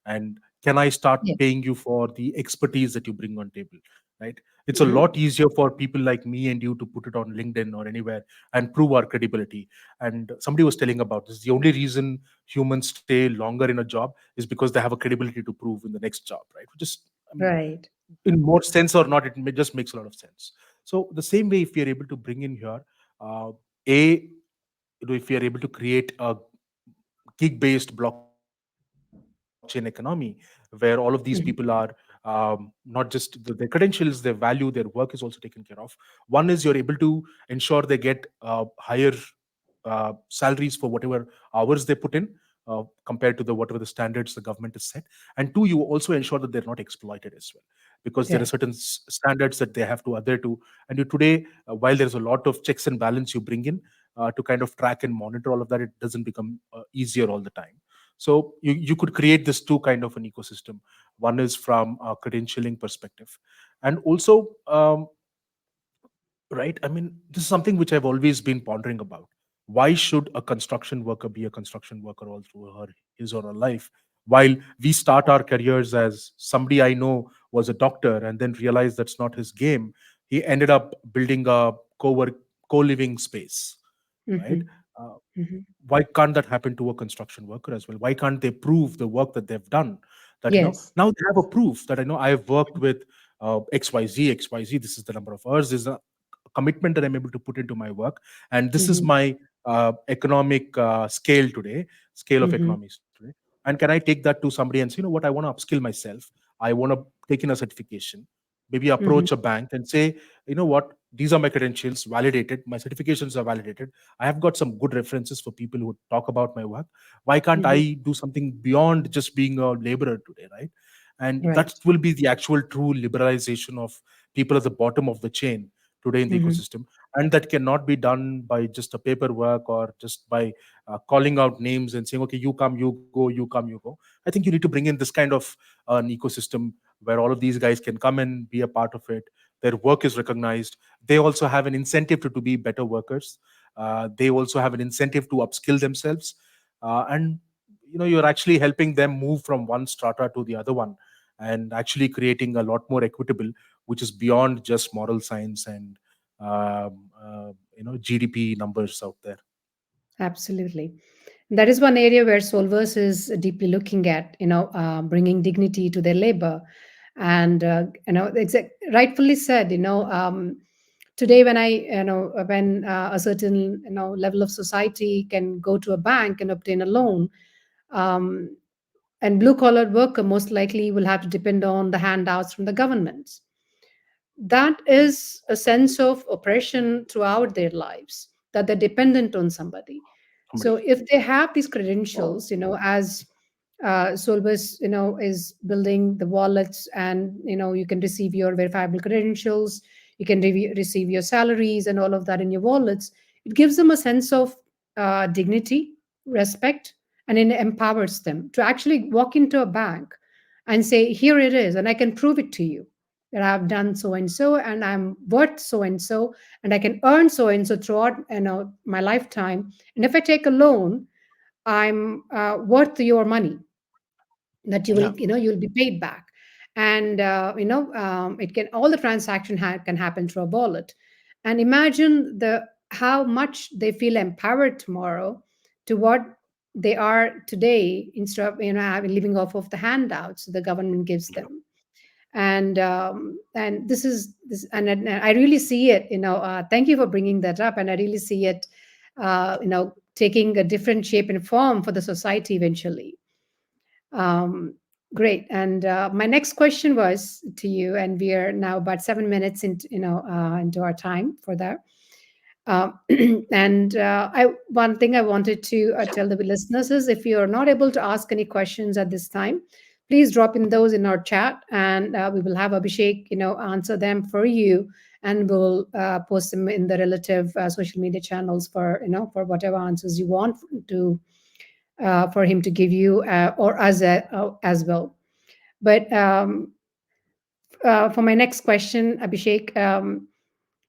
And can I start Yeah. paying you for the expertise that you bring on table? Right, it's a Hmm. lot easier for people like me and you to put it on LinkedIn or anywhere and prove our credibility. And somebody was telling about this. The only reason humans stay longer in a job is because they have a credibility to prove in the next job, right? Which is, I mean, Right. in more sense or not, just makes a lot of sense. So the same way, if we are able to bring in here, a if we are able to create a gig based blockchain economy where all of these people are, Hmm. not just their credentials, their value, their work is also taken care of. One is you're able to ensure they get higher salaries for whatever hours they put in, compared to the whatever the standards the government has set. And two, you also ensure that they're not exploited as well, because there are Correct. certain standards that they have to adhere to. And you today, while there's a lot of checks and balance you bring in to kind of track and monitor all of that, it doesn't become easier all the time. So you could create this two kind of an ecosystem. One is from a credentialing perspective, and also, right, I mean, this is something which I've always been pondering about. Why should a construction worker be a construction worker all through his or her life, while we start our careers as somebody I know was a doctor and then realized that's not his game. He ended up building a co-living space, right? Hmm. uh, Hmm. why can't that happen to a construction worker as well? Why can't they prove the work that they've done? That, Yes. now they have a proof that, I have worked with XYZ. This is the number of hours. This is a commitment that I'm able to put into my work, and this is Hmm. my economic scale of Hmm. economies today. And can I take that to somebody and say, what, I want to upskill myself. I want to take in a certification. maybe Mhm. approach a bank and say, you know what, these are my credentials, validated, my certifications are validated, I have got some good references for people who talk about my work. Why can't Mhm. I do something beyond just being a laborer today, right? And that Right. will be the actual true liberalization of people at the bottom of the chain today in the Mhm. ecosystem. And that cannot be done by just a paperwork or just by calling out names and saying, okay, you come, you go, you come, you go. I think you need to bring in this kind of an ecosystem where all of these guys can come and be a part of it. Their work is recognized. They also have an incentive to be better workers. They also have an incentive to upskill themselves. And you're actually helping them move from one strata to the other one, and actually creating a lot more equitable, which is beyond just moral science and GDP numbers out there. Absolutely. That is one area where Solverse is deeply looking at, bringing dignity to their labor. And, rightfully said, today when when a certain, level of society can go to a bank and obtain a loan, um, and blue collar worker most likely will have to depend on the handouts from the governments. That is a sense of oppression throughout their lives, that they're dependent on somebody. So Somebody. if they have these credentials, as Solbus, is building the wallets, and you can receive your verifiable credentials, you can receive your salaries and all of that in your wallets. It gives them a sense of dignity, respect, and it empowers them to actually walk into a bank and say, "Here it is, and I can prove it to you that I've done so and so, and I'm worth so and I can earn so and so throughout my lifetime. And if I take a loan, I'm worth your money that you will Yeah. you'll be paid back." And it can all the transaction can happen through a wallet. And imagine the how much they feel empowered tomorrow to what they are today, instead of living off of the handouts the government gives them. And this is this and I really see it, thank you for bringing that up, and I really see it taking a different shape and form for the society eventually. um, Great. And my next question was to you, and we are now about 7 minutes into our time for that. And I one thing I wanted to tell the listeners is, if you are not able to ask any questions at this time, please drop in those in our chat, and we will have Abhishek, answer them for you, and we'll post them in the relative social media channels for for whatever answers you want to for him to give you, or us as well. But for my next question, Abhishek,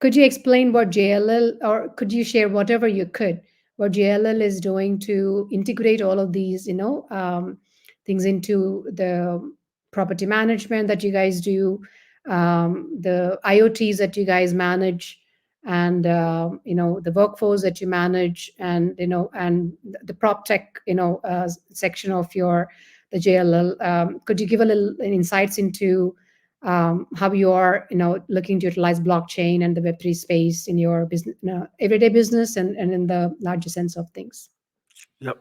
could you explain what JLL, or could you share whatever you could, what JLL is doing to integrate all of these, things into the property management that you guys do, the IoTs that you guys manage, and the workforce that you manage, and and the prop tech, section of your the JLL. Could you give a little insights into how you are looking to utilize blockchain and the Web3 space in your business, everyday business, and in the larger sense of things? Yeah,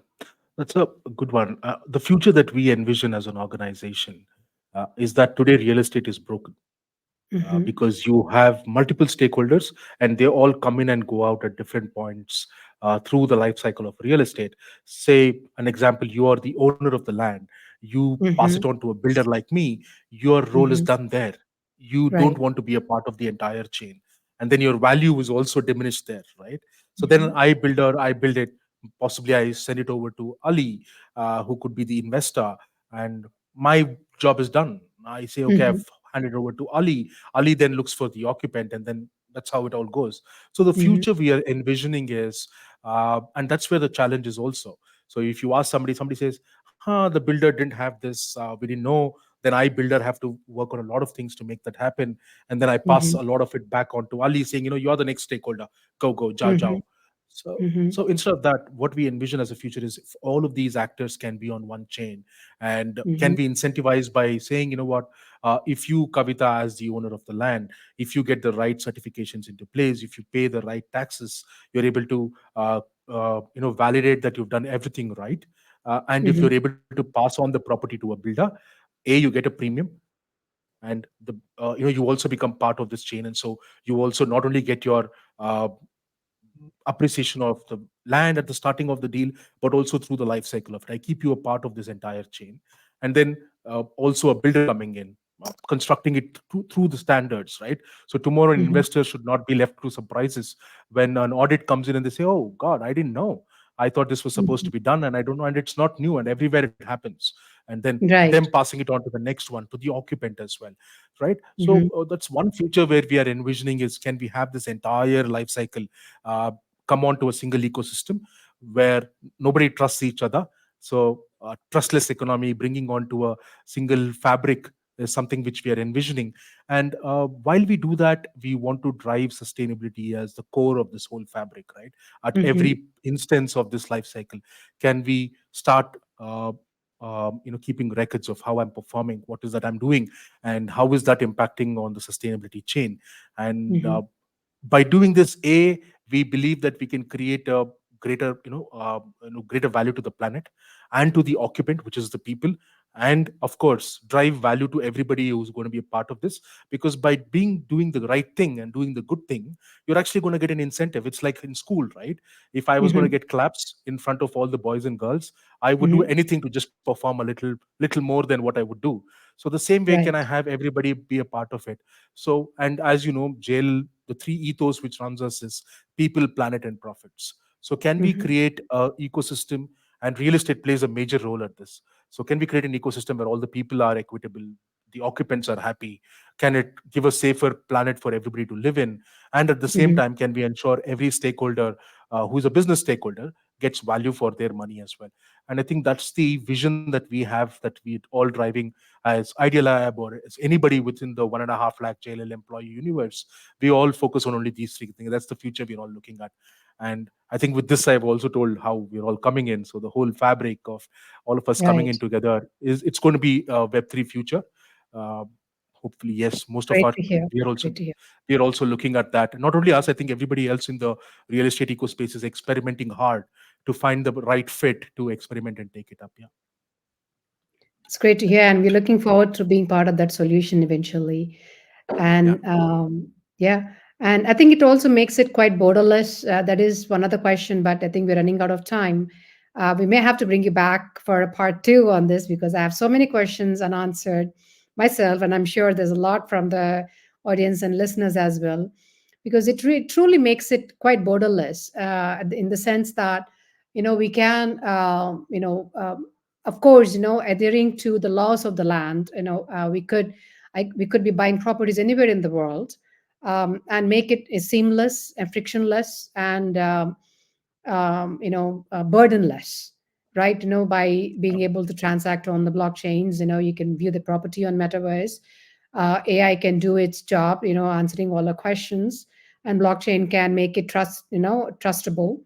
that's a good one. The future that we envision as an organization is that today real estate is broken, Hmm. because you have multiple stakeholders and they all come in and go out at different points through the life cycle of real estate. Say, an example, you are the owner of the land, you pass it Hmm. on to a builder like me, your role is Hmm. done there. You don't Right. want to be a part of the entire chain. And then your value is also diminished there, right? So then Hmm. I build it, possibly I send it over to Ali, who could be the investor, and my job is done. I say, okay, Hmm. I've handed over to Ali. Ali then looks for the occupant, and then that's how it all goes. So the Hmm. future we are envisioning is, and that's where the challenge is also. So if you ask somebody, somebody says, "Huh, the builder didn't have this. We didn't know." Then I builder have to work on a lot of things to make that happen, and then I pass Hmm. a lot of it back on to Ali, saying, "You're the next stakeholder. Go, jao, Hmm. jao." So, Hmm. so instead of that, what we envision as a future is if all of these actors can be on one chain and can Hmm. be incentivized by saying, you know what, if you, Kavita, as the owner of the land, if you get the right certifications into place, if you pay the right taxes, you're able to, validate that you've done everything right. And if Hmm. you're able to pass on the property to a builder, A, you get a premium, and you also become part of this chain. And so you also not only get your uh, appreciation of the land at the starting of the deal, but also through the life cycle of it. I keep you a part of this entire chain. And then also a builder coming in, constructing it through the standards, right? So tomorrow, an Hmm. investor should not be left to surprises when an audit comes in and they say, "Oh God, I didn't know. I thought this was supposed to Hmm. be done, and I don't know, and it's not new, and everywhere it happens." And then them Right. passing it on to the next one, to the occupant as well, right? So Hmm. that's one future where we are envisioning is, can we have this entire life cycle uh, come onto a single ecosystem where nobody trusts each other. So trustless economy bringing onto a single fabric is something which we are envisioning. And while we do that, we want to drive sustainability as the core of this whole fabric, right? At Hmm. every instance of this life cycle, can we start keeping records of how I'm performing, what is that I'm doing, and how is that impacting on the sustainability chain. And Hmm. by doing this, we believe that we can create a greater greater value to the planet and to the occupant, which is the people, and of course drive value to everybody who's going to be a part of this. Because by doing the right thing and doing the good thing, you're actually going to get an incentive. It's like in school, right? If I was going to Hmm. get claps in front of all the boys and girls, I would do Hmm. anything to just perform a little more than what I would do. So the same way, can I Right. have everybody be a part of it? So, and as you know, jail, the three ethos which runs us is people, planet, and profits. So can we Hmm. create a ecosystem, and real estate plays a major role at this. So can we create an ecosystem where all the people are equitable, the occupants are happy? Can it give a safer planet for everybody to live in? And at the same Hmm. time, can we ensure every stakeholder who is a business stakeholder gets value for their money as well? And I think that's the vision that we have, that we all driving as Idea Lab or as anybody within the 1.5 lakh JLL employee universe. We all focus on only these three things. That's the future we're all looking at. And I think with this, I've also told how we're all coming in. So the whole fabric of all of us coming Right. in together is, it's going to be a Web3 future. Uh, Hopefully, yes. Most of Great our, to hear. Great to hear. we are also looking at that. Not only us, I think everybody else in the real estate eco space is experimenting hard to find the right fit to experiment and take it up. Yeah. It's great to hear, and we're looking forward to being part of that solution eventually. Yeah. And yeah, and I think it also makes it quite borderless. That is one other question, but I think we're running out of time. We may have to bring you back for a part two on this because I have so many questions unanswered myself, and I'm sure there's a lot from the audience and listeners as well, because it truly makes it quite borderless in the sense that we can of course adhering to the laws of the land. We could be buying properties anywhere in the world, and make it seamless and frictionless and burdenless, right? By being able to transact on the blockchains, you can view the property on metaverse. AI can do its job, answering all the questions, and blockchain can make it trustable.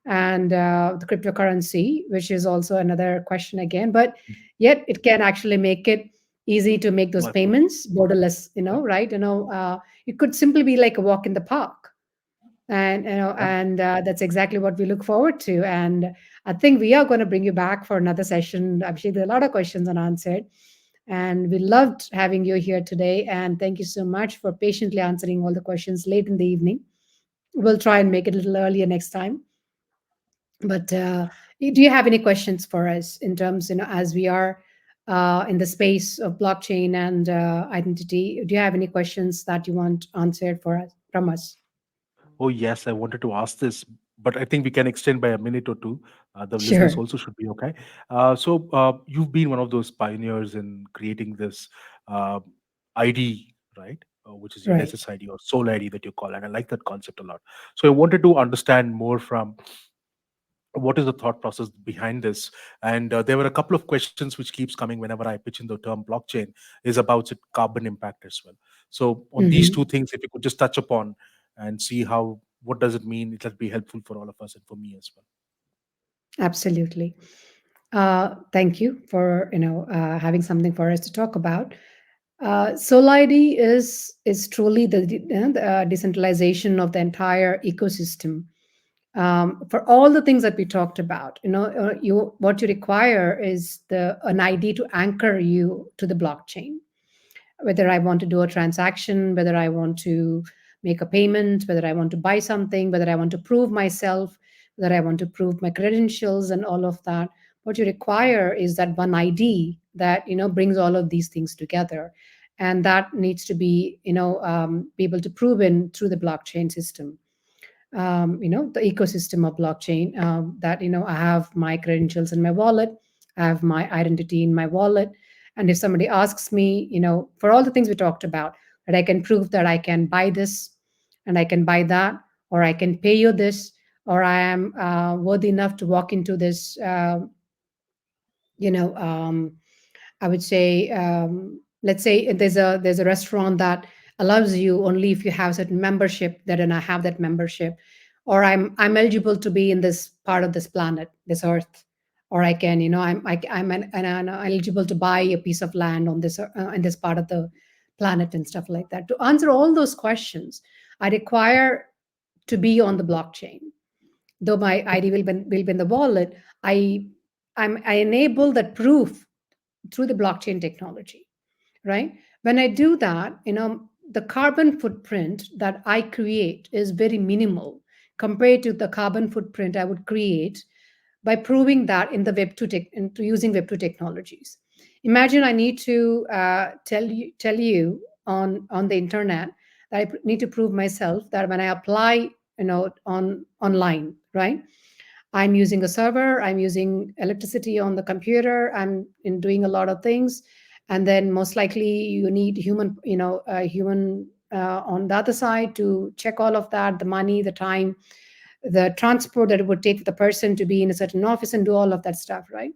And the cryptocurrency, which is also another question again, but yet it can actually make it easy to make those Well put. payments borderless, Yeah. right? It could simply be like a walk in the park. And Yeah. that's exactly what we look forward to. And I think we are going to bring you back for another session. I'm sure there are a lot of questions unanswered, and we loved having you here today. And thank you so much for patiently answering all the questions late in the evening. We'll try and make it a little earlier next time. But do you have any questions for us in terms, as we are in the space of blockchain and identity? Do you have any questions that you want answered for us from us? Oh, yes, I wanted to ask this, but I think we can extend by a minute or two. The listeners Sure. also should be okay. You've been one of those pioneers in creating this uh, ID, right? Which is your Right. SSID or Soul ID that you call, and I like that concept a lot. So I wanted to understand more from what is the thought process behind this. And there were a couple of questions which keeps coming whenever I pitch in the term blockchain, is about its carbon impact as well. So on these two Mhm. things, if you could just touch upon and see how, what does it mean, it'll be helpful for all of us and for me as well. Absolutely. Thank you for having something for us to talk about. Soul ID is truly the decentralization of the entire ecosystem. For all the things that we talked about, you what you require is the an ID to anchor you to the blockchain. whether I want to do a transaction, whether I want to make a payment, whether I want to buy something, whether I want to prove myself, whether I want to prove my credentials and all of that. What you require is that one ID that brings all of these things together, and that needs to be be able to prove in through the blockchain system. The ecosystem of blockchain, that I have my credentials in my wallet, I have my identity in my wallet, and if somebody asks me, for all the things we talked about, that I can prove that I can buy this and I can buy that, or I can pay you this, or I am worthy enough to walk into this you know I would say, let's say there's a restaurant that allows you only if you have certain membership, that and I have that membership, or I'm eligible to be in this part of this planet, this Earth, or I can, I'm eligible to buy a piece of land on this in this part of the planet and stuff like that. To answer all those questions, I require to be on the blockchain. Though my ID will be in the wallet, I enable that proof through the blockchain technology, right? When I do that, the carbon footprint that I create is very minimal compared to the carbon footprint I would create by proving that in the Web2 into using Web2 technologies. Imagine I need to tell you on the internet that I need to prove myself that when I apply, on online, right? I'm using a server, I'm using electricity on the computer, I'm in doing a lot of things. And then most likely you need human on the other side to check all of that, the money, the time, the transport that it would take for the person to be in a certain office and do all of that stuff, right?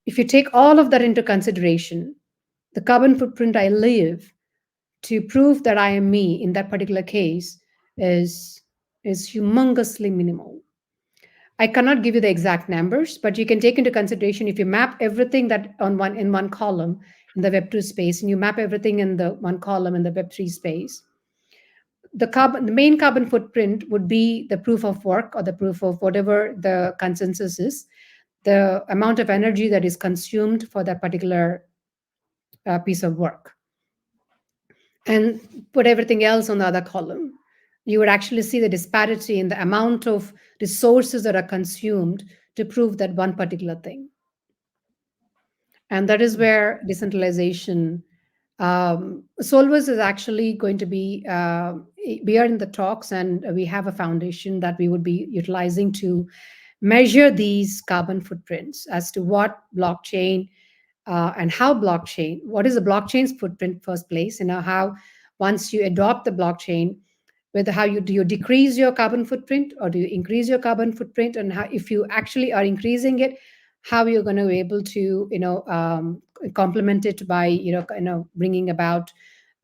If you take all of that into consideration, the carbon footprint I live to prove that I am me in that particular case is is humongously minimal. I cannot give you the exact numbers, but you can take into consideration if you map everything that on one in one column in the Web2 space, and you map everything in the one column in the Web3 space, the main carbon footprint would be the proof of work or the proof of whatever the consensus is, the amount of energy that is consumed for that particular piece of work, and put everything else on the other column. You would actually see the disparity in the amount of resources that are consumed to prove that one particular thing. And that is where decentralization, Solvers is actually going to be, we are in the talks and we have a foundation that we would be utilizing to measure these carbon footprints as to what blockchain and how blockchain, what is the blockchain's footprint first place, how once you adopt the blockchain, whether how you do you decrease your carbon footprint or do you increase your carbon footprint, and how if you actually are increasing it, how you're going to be able to complement it by bringing about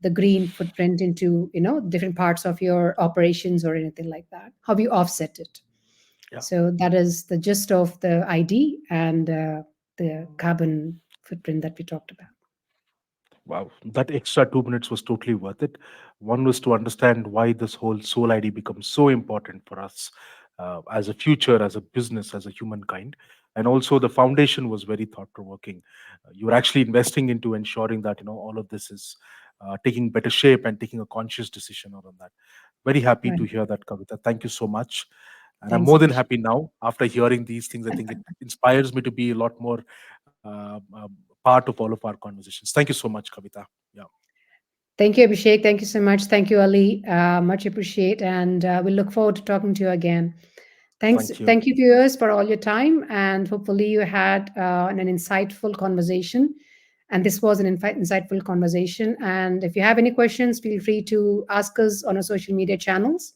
the green footprint into different parts of your operations or anything like that, how you offset it. Yeah. So that is the gist of the ID and the carbon footprint that we talked about. Wow, that extra 2 minutes was totally worth it. One was to understand why this whole soul ID becomes so important for us as a future, as a business, as a humankind. And also, the foundation was very thought provoking. You're actually investing into ensuring that all of this is taking better shape and taking a conscious decision around that. Very happy to Right. hear that, Kavita. Thank you so much. And I'm Thanks, more than Abhishek. happy now after hearing these things. I think it inspires me to be a lot more part of all of our conversations. Thank you so much, Kavita. Yeah, Thank you, Abhishek. Thank you so much. Thank you, Ali. Much appreciate, and we look forward to talking to you again. Thanks, thank you. thank you, viewers, for all your time, and hopefully you had an insightful conversation. And this was an insightful conversation. And if you have any questions, feel free to ask us on our social media channels,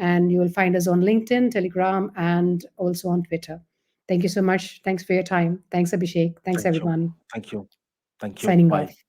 and you will find us on LinkedIn, Telegram, and also on Twitter. Thank you so much. Thanks for your time. Thanks, Abhishek. Thanks, Thank you. everyone. Thank you. Thank you. Signing Bye. off.